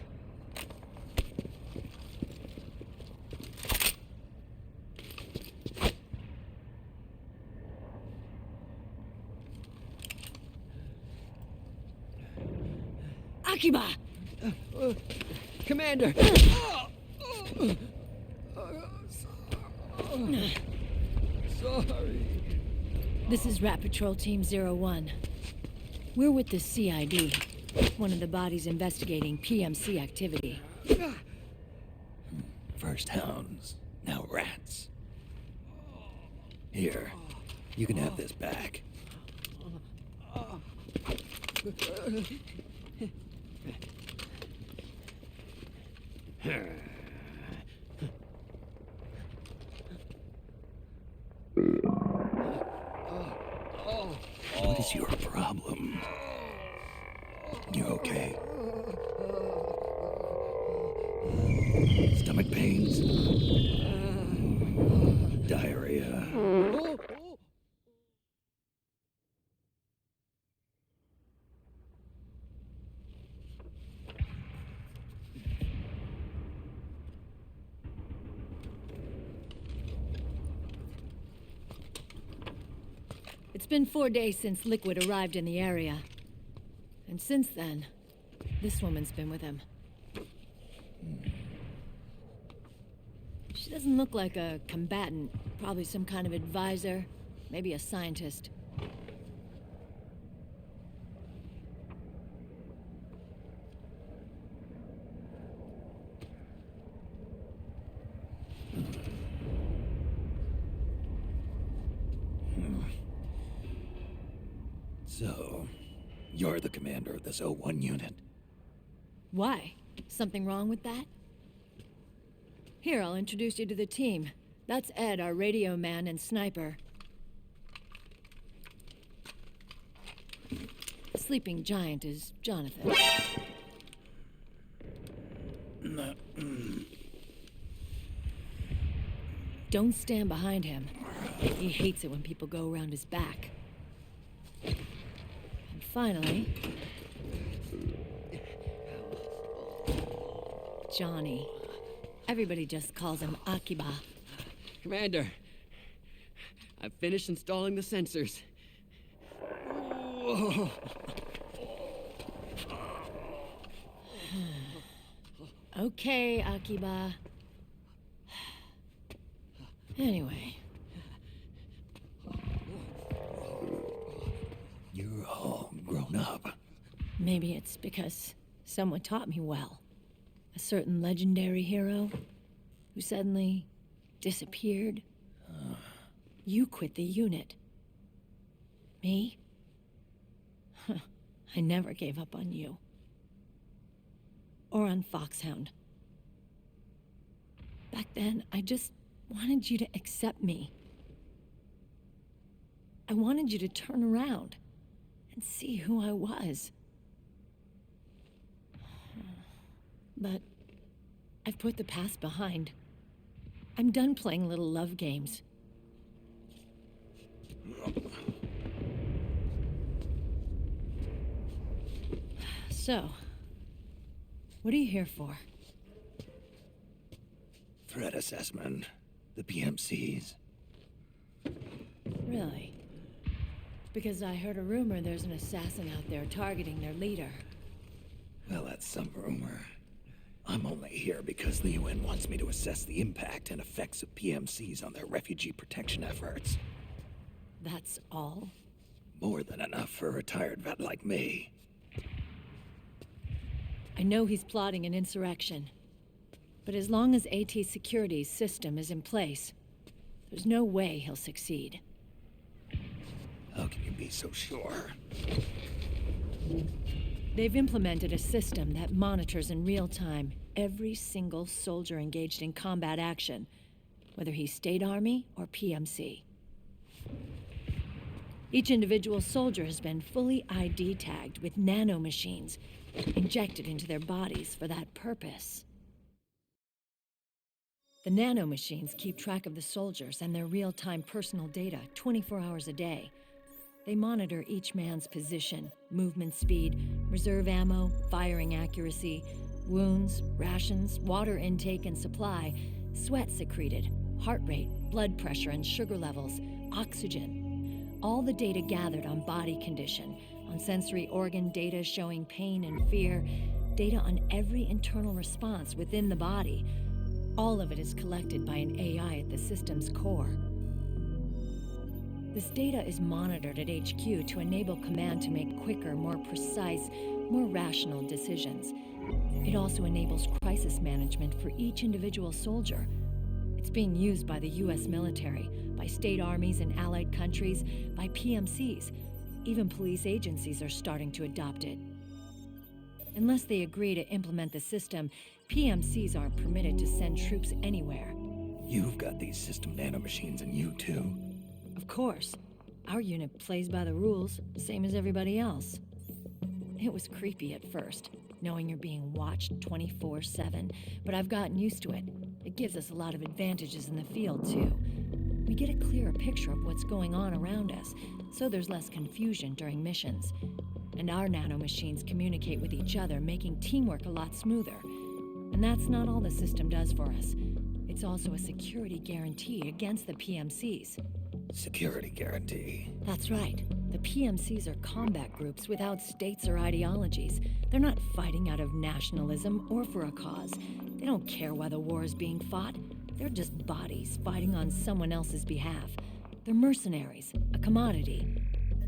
Akiba! Commander! Sorry. This is Rat Patrol Team 01. We're with the CID, one of the bodies investigating PMC activity. First hounds, now rats. Here, you can have this back. What is your problem? You okay? Stomach pains? Diarrhea? It's been 4 days since Liquid arrived in the area. And since then, this woman's been with him. She doesn't look like a combatant. Probably some kind of advisor. Maybe a scientist. So, you're the commander of this O1 unit. Why? Something wrong with that? Here, I'll introduce you to the team. That's Ed, our radio man and sniper. Sleeping giant is Jonathan. Don't stand behind him. He hates it when people go around his back. And finally, Johnny. Everybody just calls him Akiba. Commander, I've finished installing the sensors. Okay, Akiba. Anyway, You're all grown up. maybe it's because someone taught me well. A certain legendary hero who suddenly disappeared. You quit the unit. Me? I never gave up on you. Or on Foxhound. Back then, I just wanted you to accept me. I wanted you to turn around and see who I was. But I've put the past behind. I'm done playing little love games. So, what are you here for? Threat assessment. The PMCs. Really? Because I heard a rumor there's an assassin out there targeting their leader. Well, that's some rumor. I'm only here because the UN wants me to assess the impact and effects of PMCs on their refugee protection efforts. That's all? More than enough for a retired vet like me. I know he's plotting an insurrection. But as long as AT Security's system is in place, there's no way he'll succeed. How can you be so sure? They've implemented a system that monitors in real time every single soldier engaged in combat action, whether he's State Army or PMC. Each individual soldier has been fully ID tagged with nanomachines injected into their bodies for that purpose. The nanomachines keep track of the soldiers and their real-time personal data 24 hours a day. They monitor each man's position, movement speed, reserve ammo, firing accuracy, wounds, rations, water intake and supply, sweat secreted, heart rate, blood pressure and sugar levels, oxygen. All the data gathered on body condition, on sensory organ data showing pain and fear, data on every internal response within the body. All of it is collected by an AI at the system's core. This data is monitored at HQ to enable command to make quicker, more precise, more rational decisions. It also enables crisis management for each individual soldier. It's being used by the US military, by state armies in allied countries, by PMCs. Even police agencies are starting to adopt it. Unless they agree to implement the system, PMCs aren't permitted to send troops anywhere. You've got these system nanomachines in you too. Of course. Our unit plays by the rules, same as everybody else. It was creepy at first, knowing you're being watched 24/7, but I've gotten used to it. It gives us a lot of advantages in the field, too. We get a clearer picture of what's going on around us, so there's less confusion during missions. And our nanomachines communicate with each other, making teamwork a lot smoother. And that's not all the system does for us. It's also a security guarantee against the PMCs. Security guarantee. That's right. The PMCs are combat groups without states or ideologies. They're not fighting out of nationalism or for a cause. They don't care why the war is being fought. They're just bodies fighting on someone else's behalf. They're mercenaries, a commodity.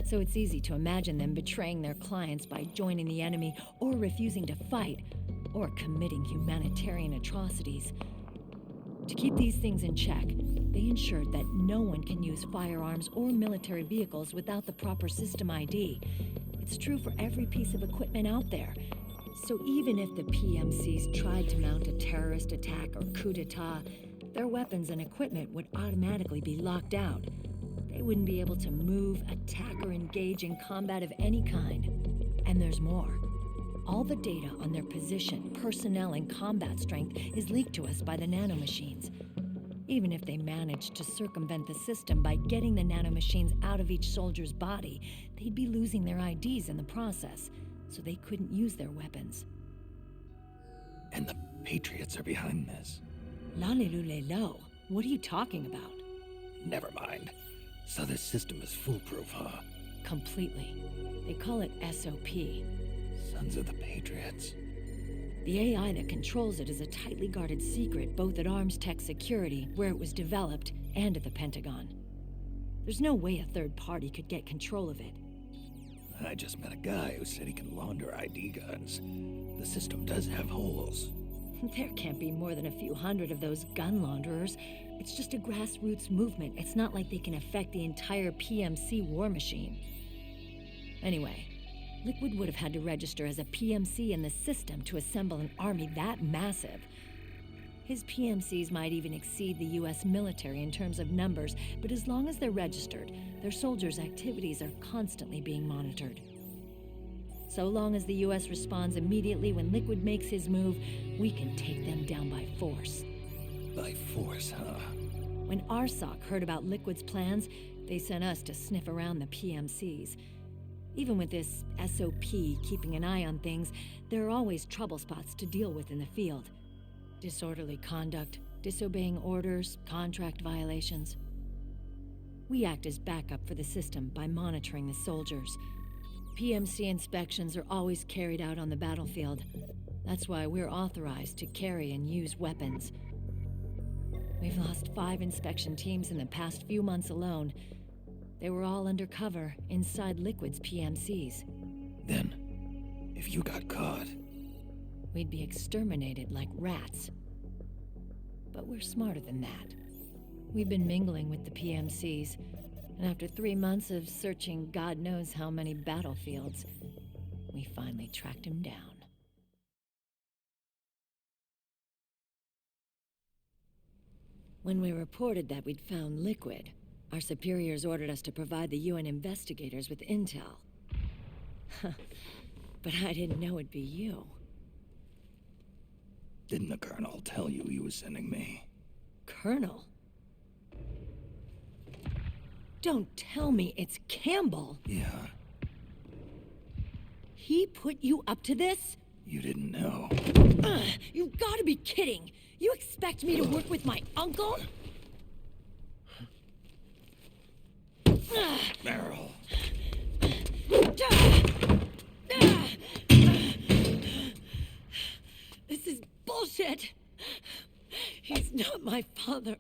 So it's easy to imagine them betraying their clients by joining the enemy or refusing to fight, or committing humanitarian atrocities. To keep these things in check, they ensured that no one can use firearms or military vehicles without the proper system ID. It's true for every piece of equipment out there. So even if the PMCs tried to mount a terrorist attack or coup d'etat, their weapons and equipment would automatically be locked out. They wouldn't be able to move, attack, or engage in combat of any kind. And there's more. All the data on their position, personnel, and combat strength is leaked to us by the nanomachines. Even if they managed to circumvent the system by getting the nanomachines out of each soldier's body, they'd be losing their IDs in the process, so they couldn't use their weapons. And the Patriots are behind this. Lalilulelo, what are you talking about? Never mind. So this system is foolproof, huh? Completely. They call it SOP. Sons of the Patriots. The AI that controls it is a tightly guarded secret both at Arms Tech Security, where it was developed, and at the Pentagon. There's no way a third party could get control of it. I just met a guy who said he can launder ID guns. The system does have holes. There can't be more than a few hundred of those gun launderers. It's just a grassroots movement. It's not like they can affect the entire PMC war machine. Anyway, Liquid would have had to register as a PMC in the system to assemble an army that massive. His PMCs might even exceed the US military in terms of numbers, but as long as they're registered, their soldiers' activities are constantly being monitored. So long as the US responds immediately when Liquid makes his move, we can take them down by force. By force, huh? When RSOC heard about Liquid's plans, they sent us to sniff around the PMCs. Even with this SOP keeping an eye on things, there are always trouble spots to deal with in the field. Disorderly conduct, disobeying orders, contract violations. We act as backup for the system by monitoring the soldiers. PMC inspections are always carried out on the battlefield. That's why we're authorized to carry and use weapons. We've lost 5 inspection teams in the past few months alone. They were all undercover inside Liquid's PMCs. Then, if you got caught... We'd be exterminated like rats. But we're smarter than that. We've been mingling with the PMCs, and after 3 months of searching God knows how many battlefields, we finally tracked him down. When we reported that we'd found Liquid, our superiors ordered us to provide the UN investigators with intel. But I didn't know it'd be you. Didn't the Colonel tell you he was sending me? Colonel? Don't tell me it's Campbell. Yeah. He put you up to this? You didn't know. You've got to be kidding. You expect me to work with my uncle? Meryl. This is bullshit. He's not my father.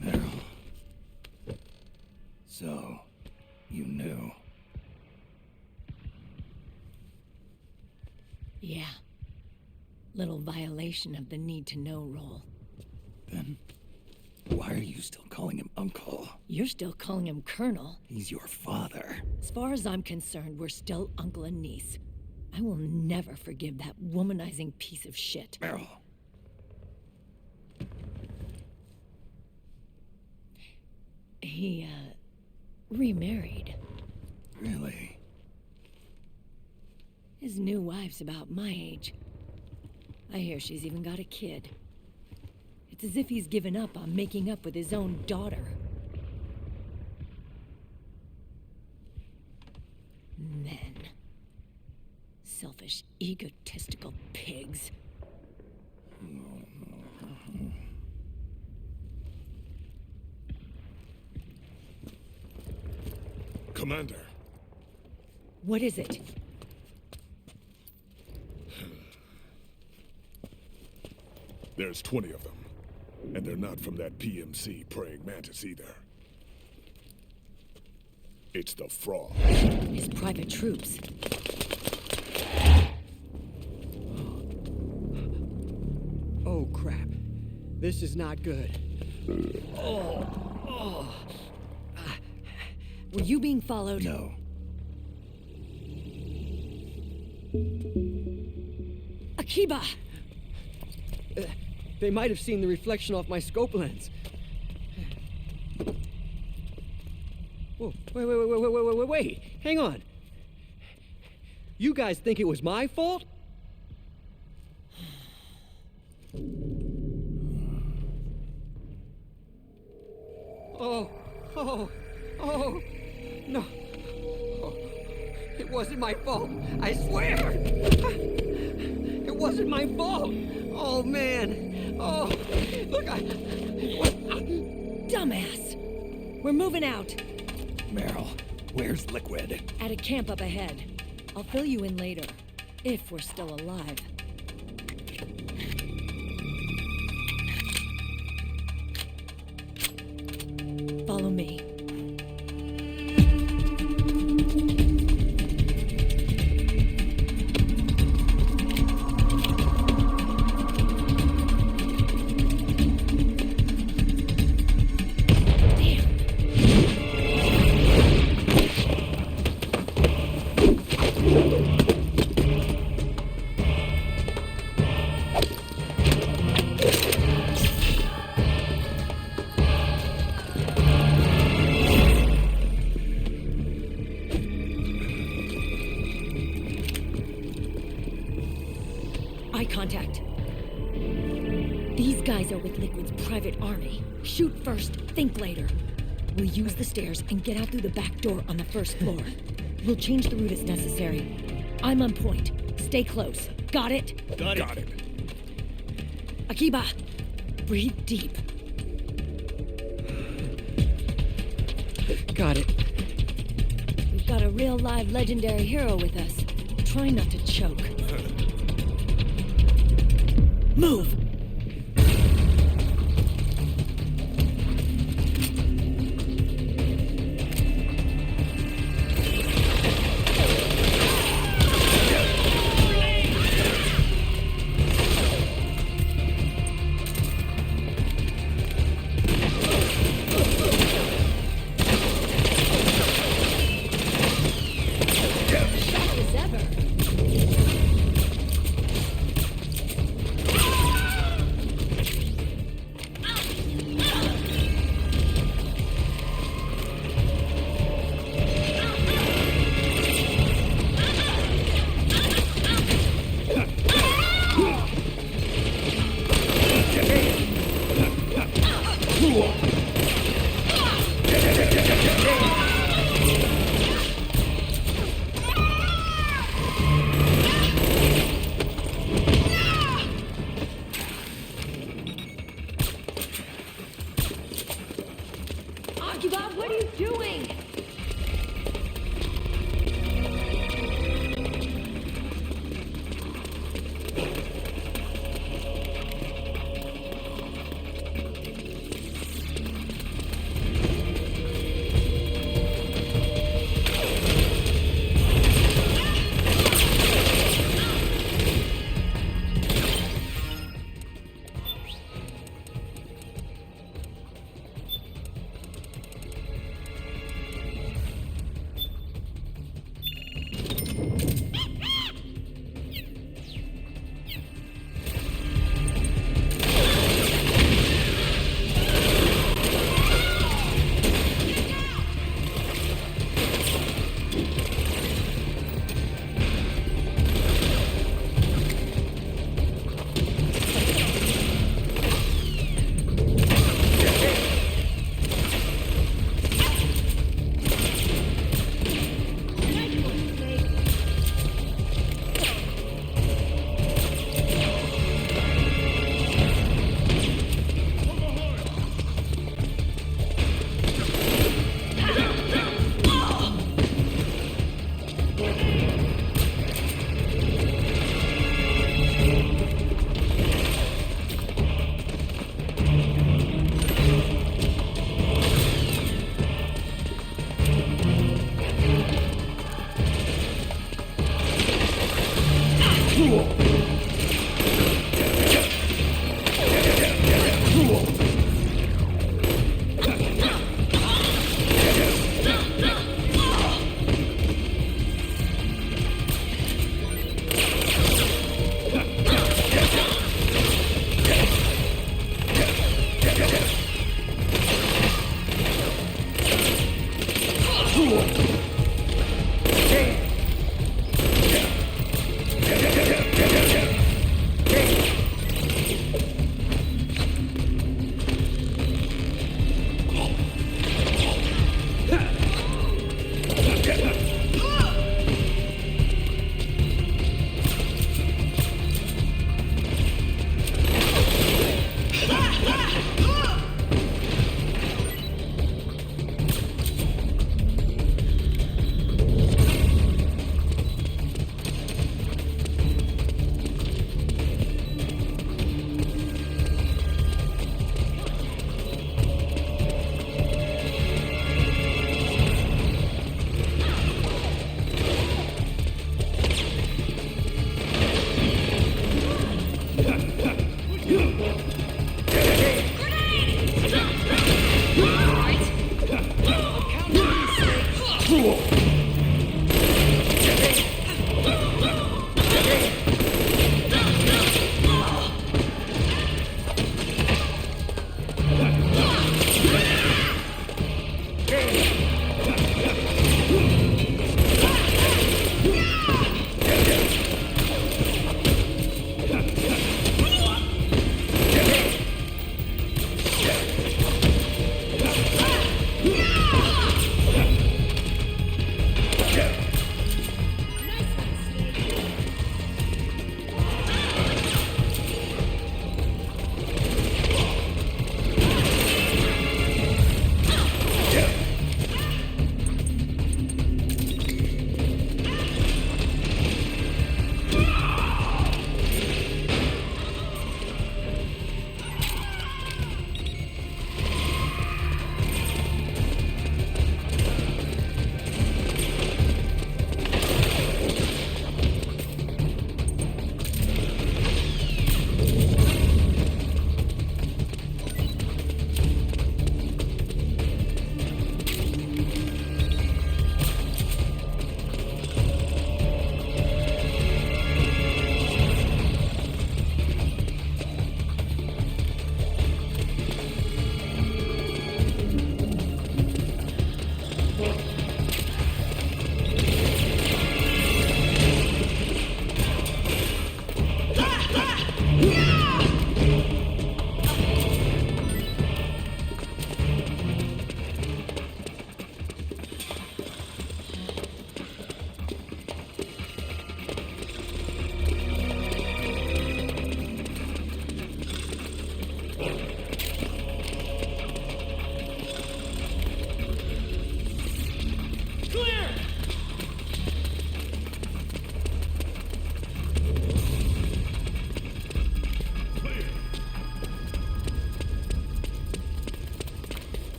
Meryl. So, you knew. Yeah. Little violation of the need-to-know rule. Then, why are you still calling him Uncle? You're still calling him Colonel. He's your father. As far as I'm concerned, we're still uncle and niece. I will never forgive that womanizing piece of shit. Meryl. He, remarried. Really? His new wife's about my age. I hear she's even got a kid. It's as if he's given up on making up with his own daughter. Men. Selfish, egotistical pigs. Commander. What is it? There's 20 of them. And they're not from that PMC praying mantis either. It's the Frog. His private troops. Oh, crap. This is not good. Were you being followed? No. Akiba! They might have seen the reflection off my scope lens. Whoa, wait. Hang on. You guys think it was my fault? Oh, no. Oh, it wasn't my fault. I swear. It wasn't my fault. Oh, man. Oh, look, Dumbass! We're moving out. Meryl, Where's Liquid? At a camp up ahead. I'll fill you in later. If we're still alive. Follow me. Eye contact. These guys are with Liquid's private army. Shoot first, think later. We'll use the stairs and get out through the back door on the first floor. We'll change the route as necessary. I'm on point. Stay close. Got it? Got it. Akiba, breathe deep. Got it. We've got a real live legendary hero with us. Try not to choke. Move! Sharp as ever. Akiba, what are you doing?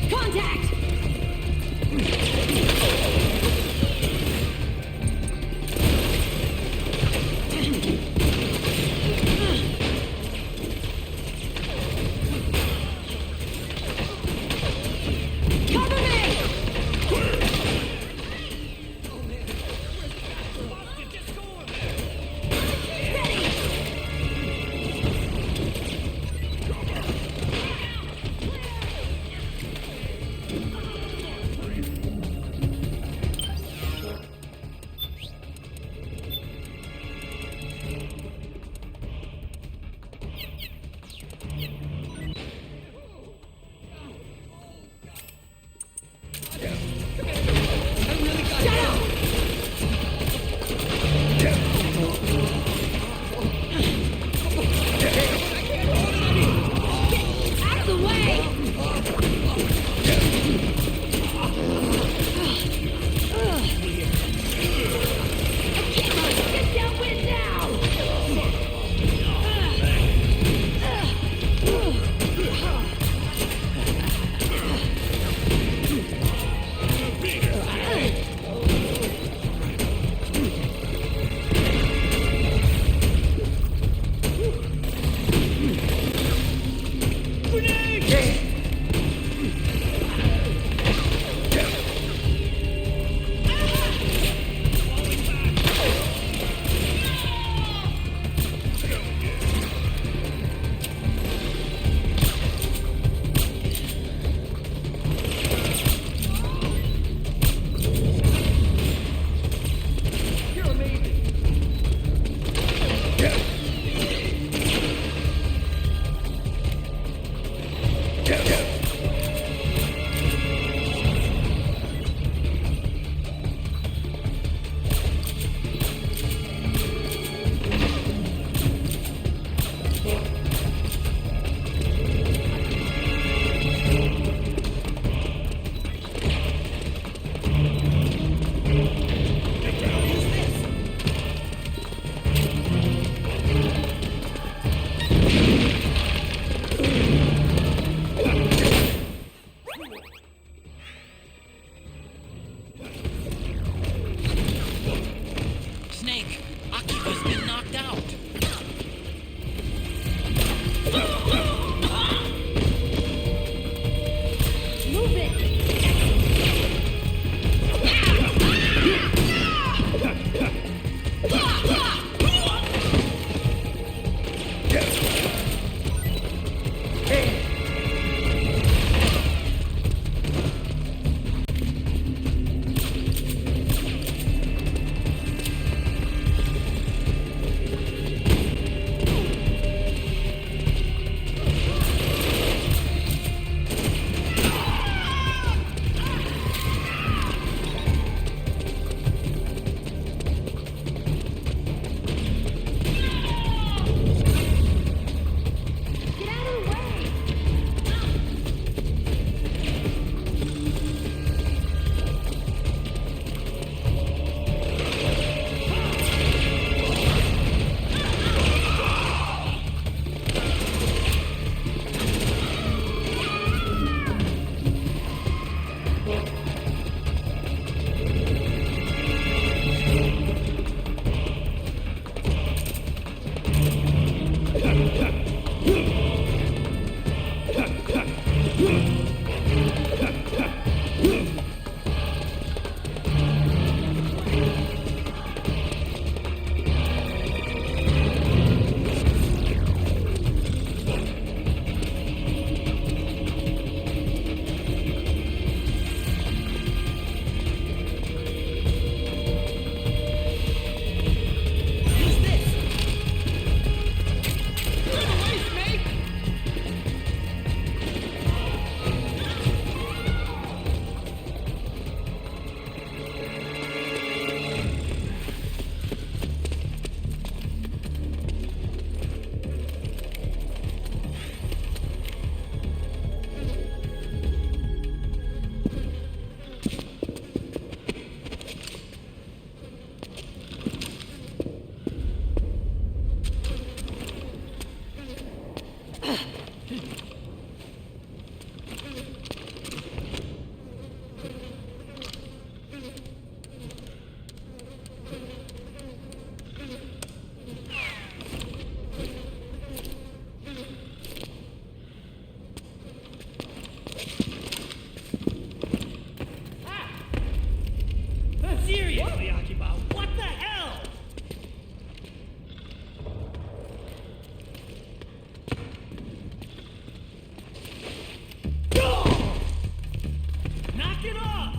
Contact! Cover me! Seriously, Akiba, what the hell? Knock it off!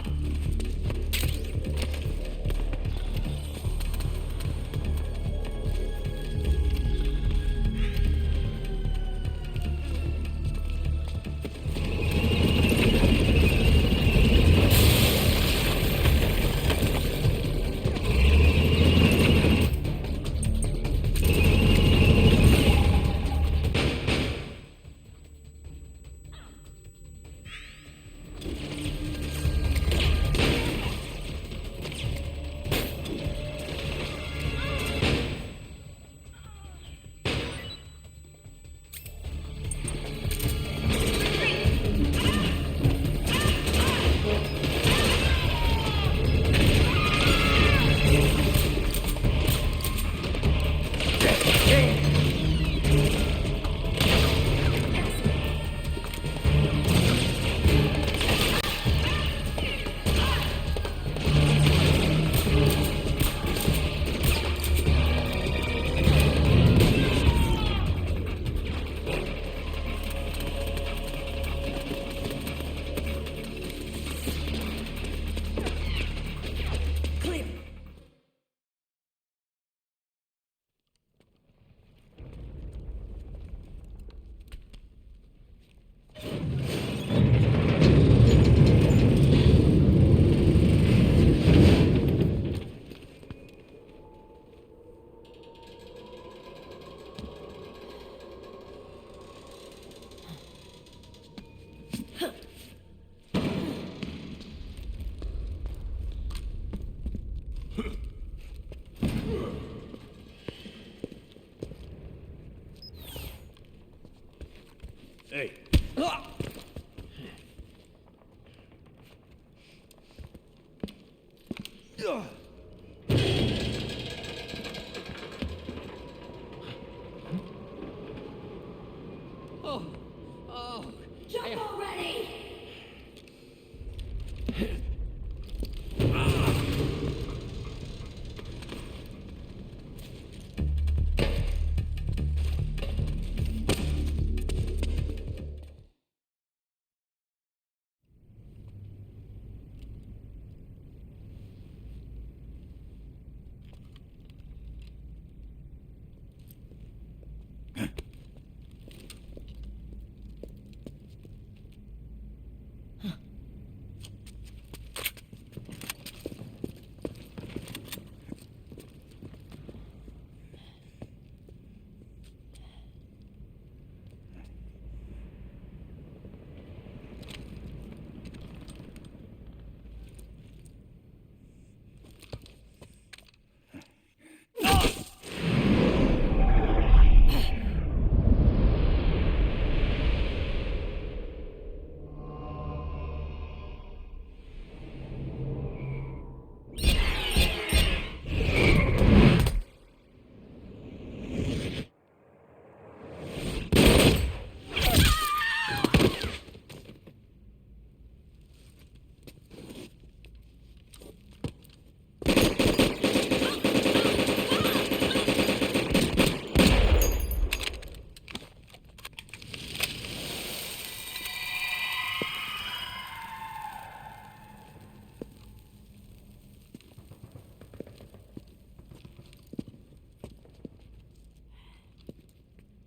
Hey. Oh, oh. Jump already!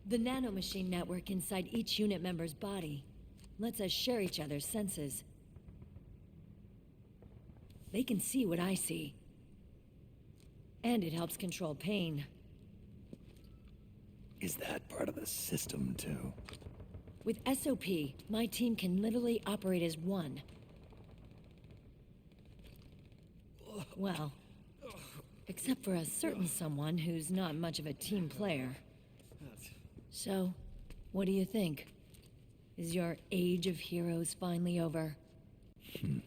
The nanomachine network inside each unit member's body lets us share each other's senses. They can see what I see. And it helps control pain. Is that part of the system, too? With SOP, my team can literally operate as one. Well, except for a certain someone who's not much of a team player. So, What do you think? Is your age of heroes finally over? I'm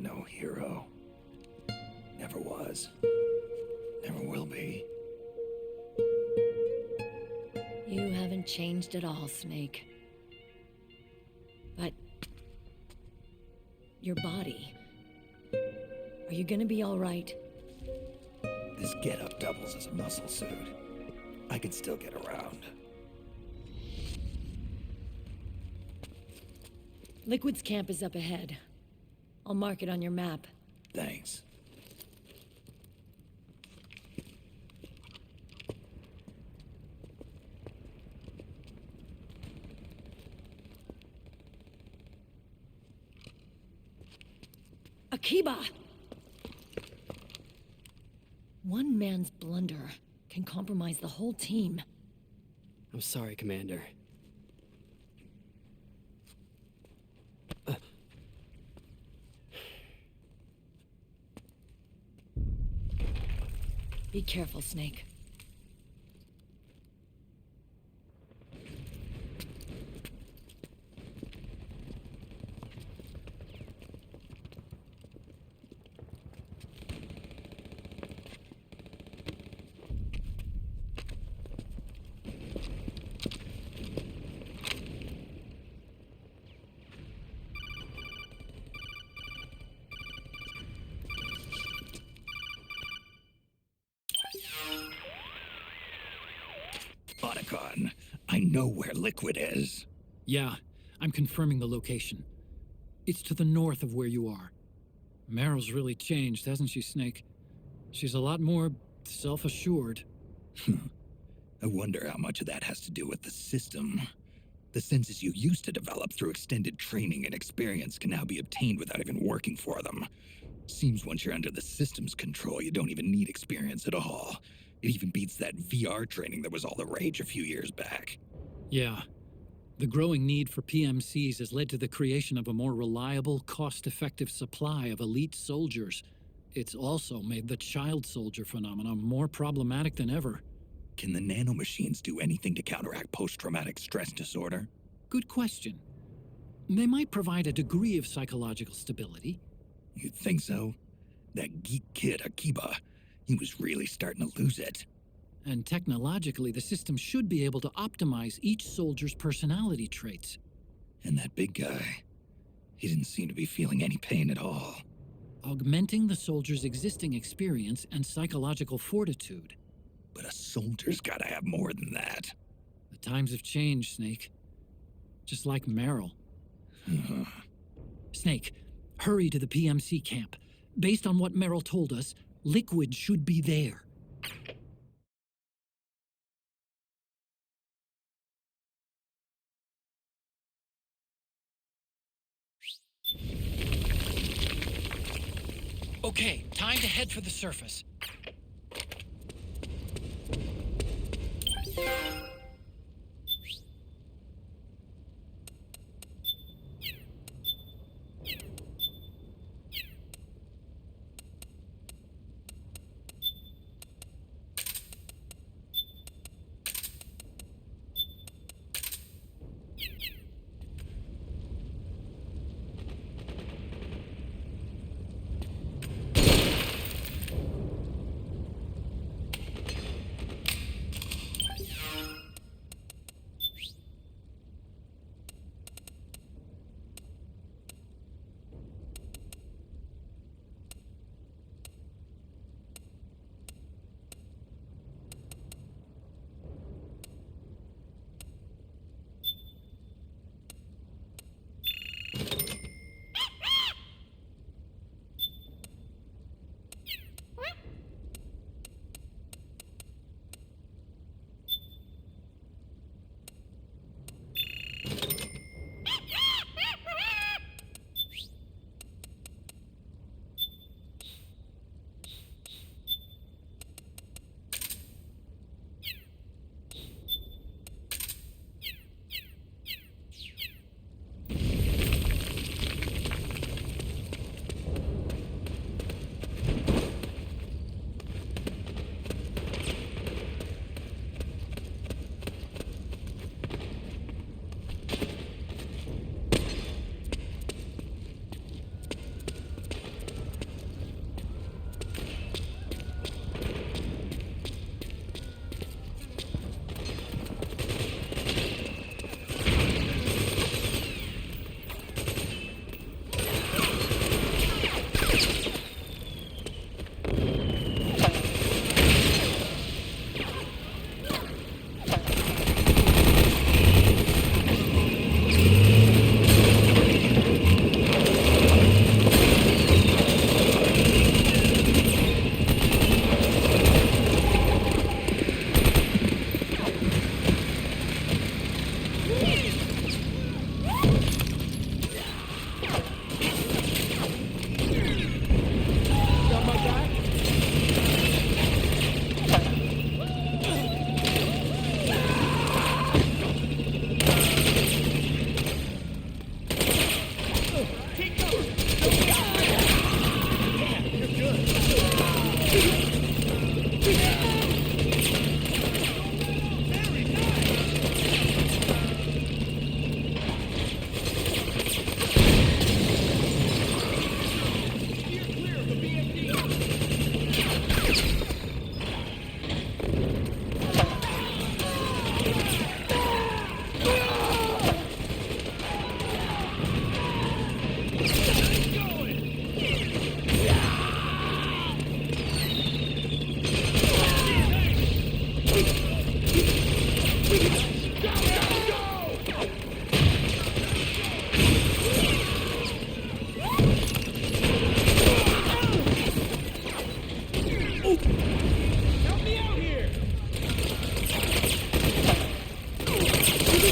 no hero. Never was. Never will be. You haven't changed at all, Snake. But... your body... are you gonna be alright? This getup doubles as a muscle suit. I can still get around. Liquid's camp is up ahead. I'll mark it on your map. Thanks. Akiba! One man's blunder can compromise the whole team. I'm sorry, Commander. Be careful, Snake. Otacon, I know where Liquid is. Yeah, I'm confirming the location. It's to the north of where you are. Meryl's really changed, hasn't she, Snake? She's a lot more self-assured. I wonder how much of that has to do with the system. The senses you used to develop through extended training and experience can now be obtained without even working for them. Seems once you're under the system's control, you don't even need experience at all. It even beats that VR training that was all the rage a few years back. Yeah. The growing need for PMCs has led to the creation of a more reliable, cost-effective supply of elite soldiers. It's also made the child soldier phenomenon more problematic than ever. Can the nanomachines do anything to counteract post-traumatic stress disorder? Good question. They might provide a degree of psychological stability. You'd think so? That geek kid, Akiba, he was really starting to lose it. And technologically, the system should be able to optimize each soldier's personality traits. And that big guy, he didn't seem to be feeling any pain at all. Augmenting the soldier's existing experience and psychological fortitude. But a soldier's gotta have more than that. The times have changed, Snake. Just like Meryl. Snake, hurry to the PMC camp. Based on what Meryl told us, Liquid should be there. Okay, time to head for the surface.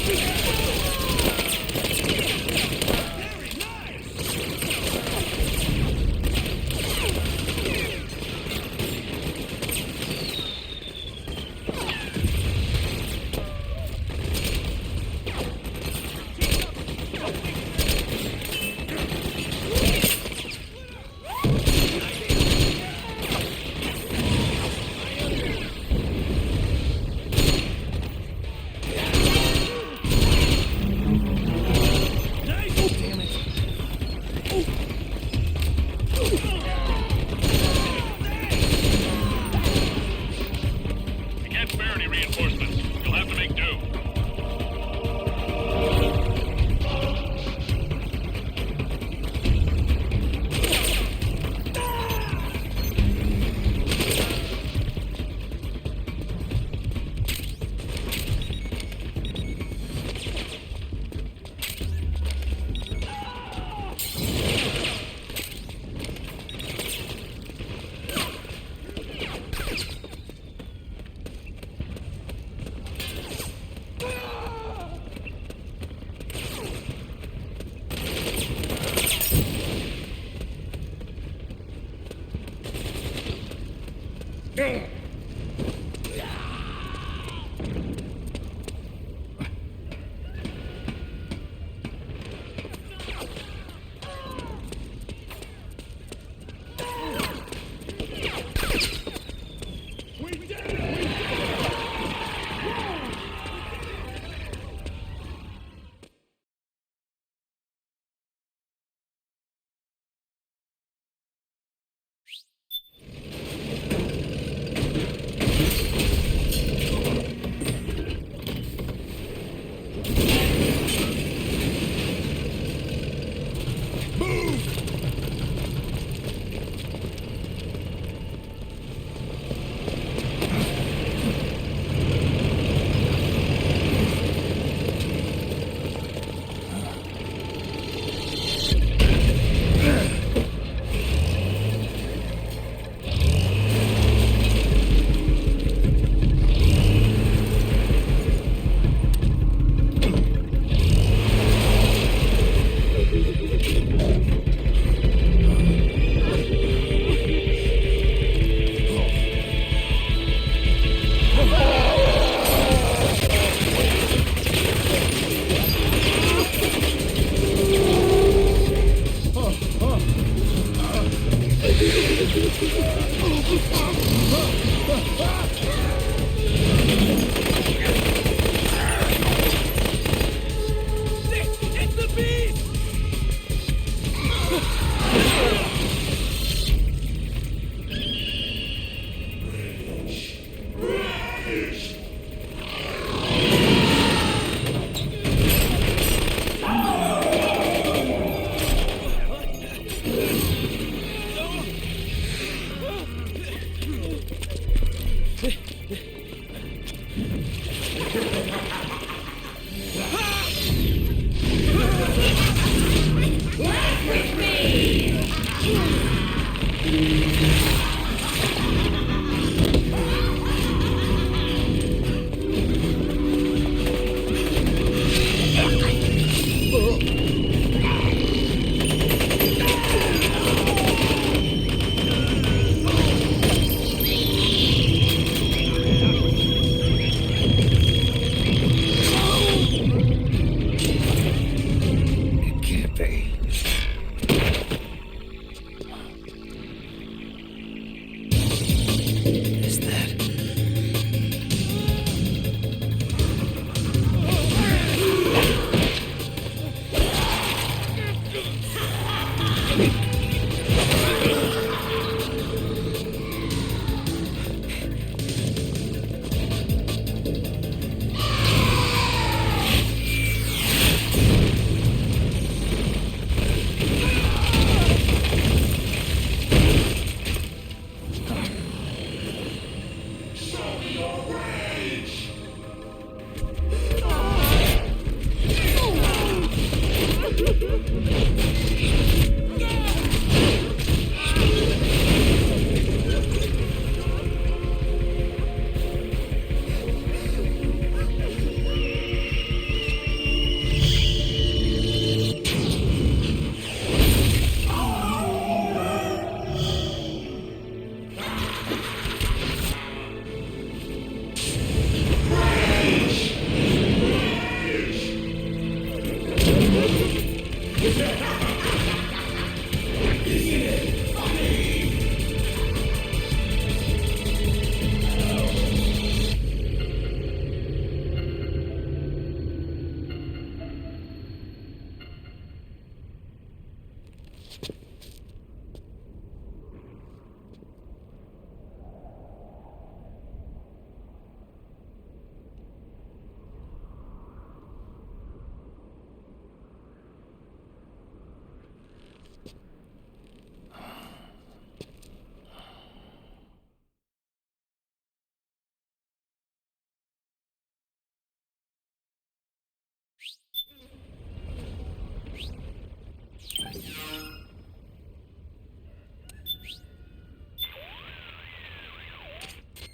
You can't spare any reinforcements. You'll have to make do.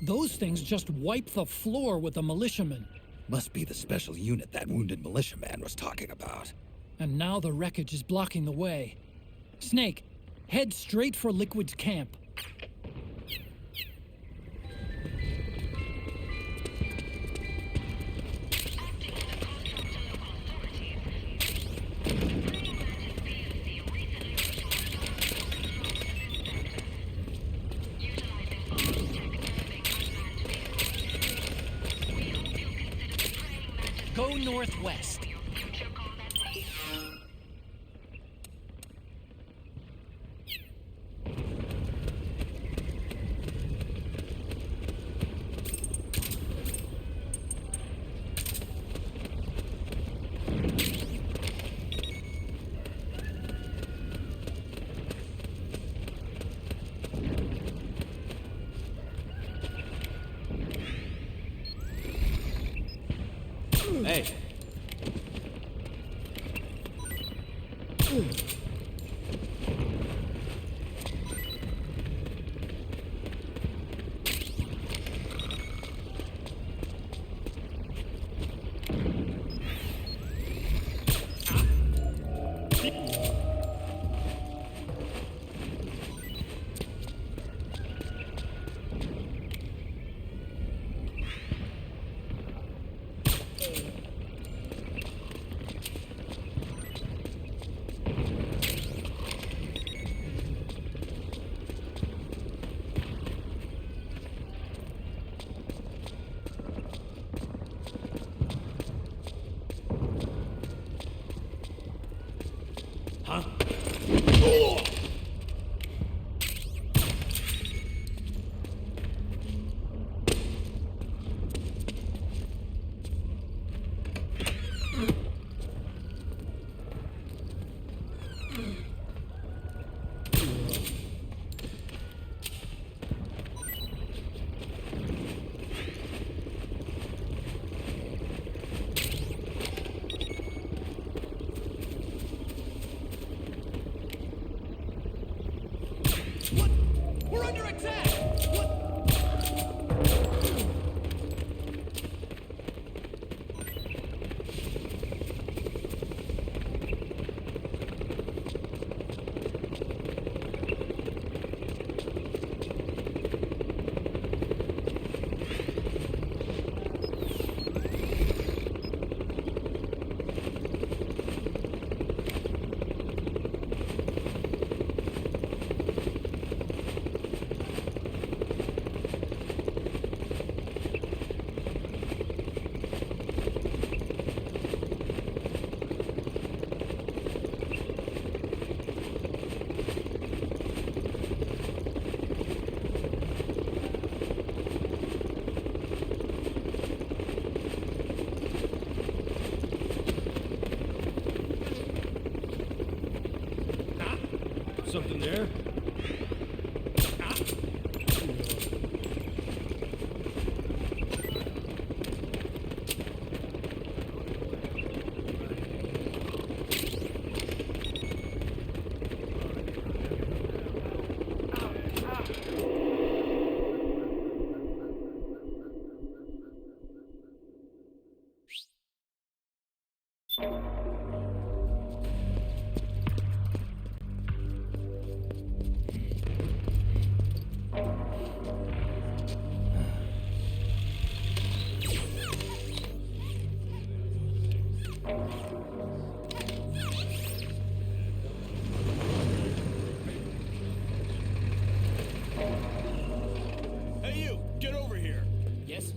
Those things just wipe the floor with the militiamen. Must be the special unit that wounded militiaman was talking about. And now the wreckage is blocking the way. Snake, head straight for Liquid's camp. Go northwest. Hey. Huh? We're under attack! What? Something there? Hey, you! Get over here! Yes?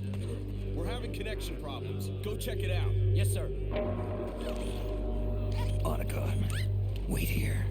We're having connection problems. Go check it out. Yes, sir. Onagon, wait here.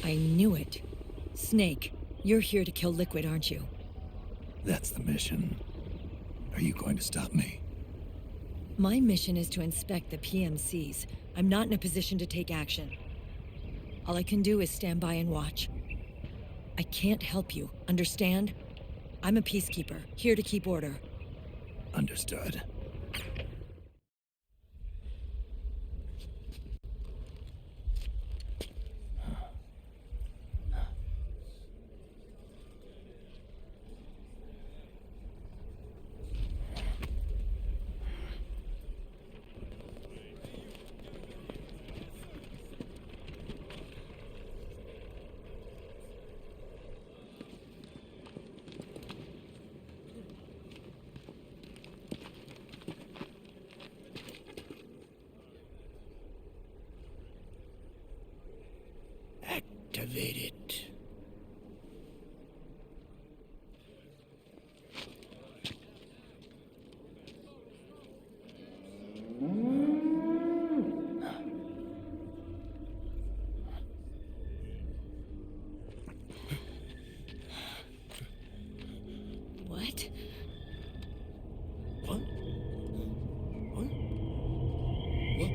I knew it. Snake, you're here to kill Liquid, aren't you? That's the mission. Are you going to stop me? My mission is to inspect the PMCs. I'm not in a position to take action. All I can do is stand by and watch. I can't help you, understand? I'm a peacekeeper, here to keep order. Understood. Activate it. What? What? What? What?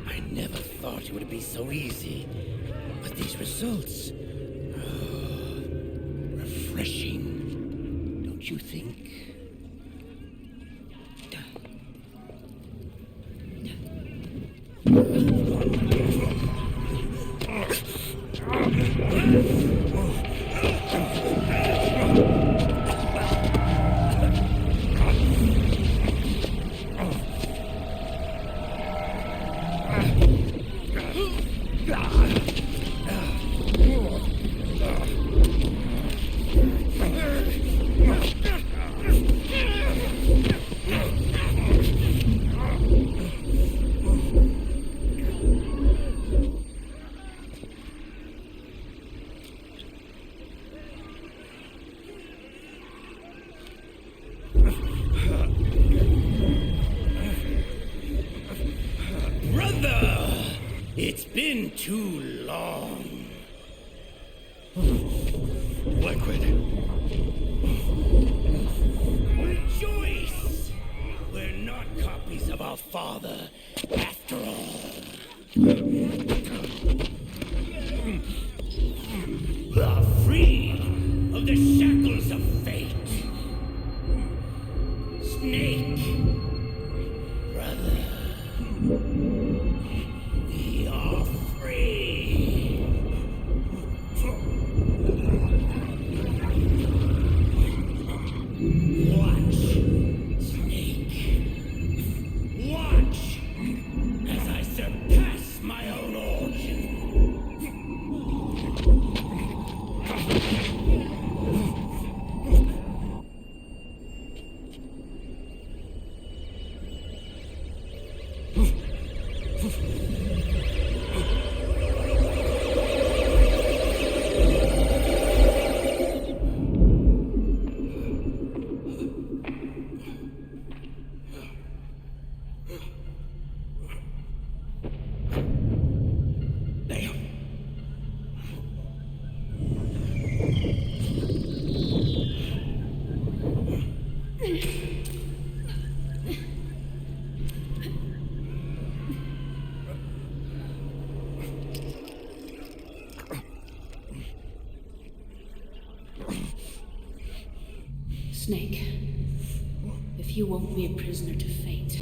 I never thought it would be so easy. But these results... refreshing, don't you think? Brother! It's been too long. Liquid. Rejoice! We're not copies of our father, after all. Are free of the shackles of fate. Snake, brother, we are free. Watch, Snake. Watch. Snake, if you won't be a prisoner to fate,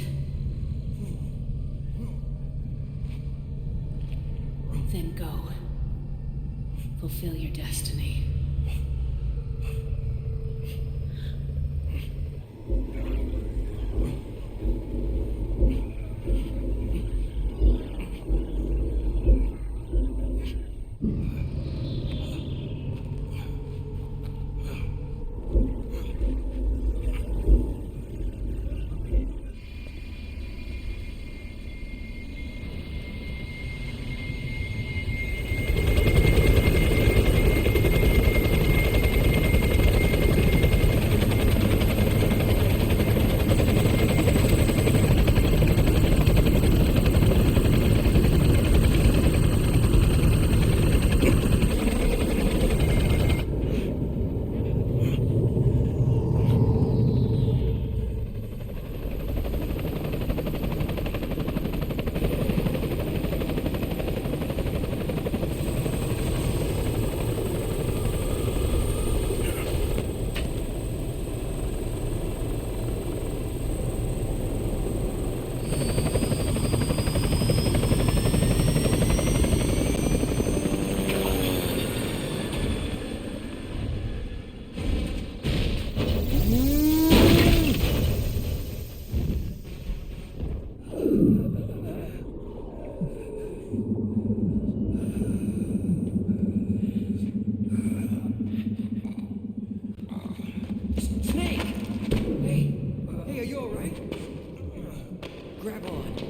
then go. Fulfill your destiny. Snake! Hey, are you alright? Grab on.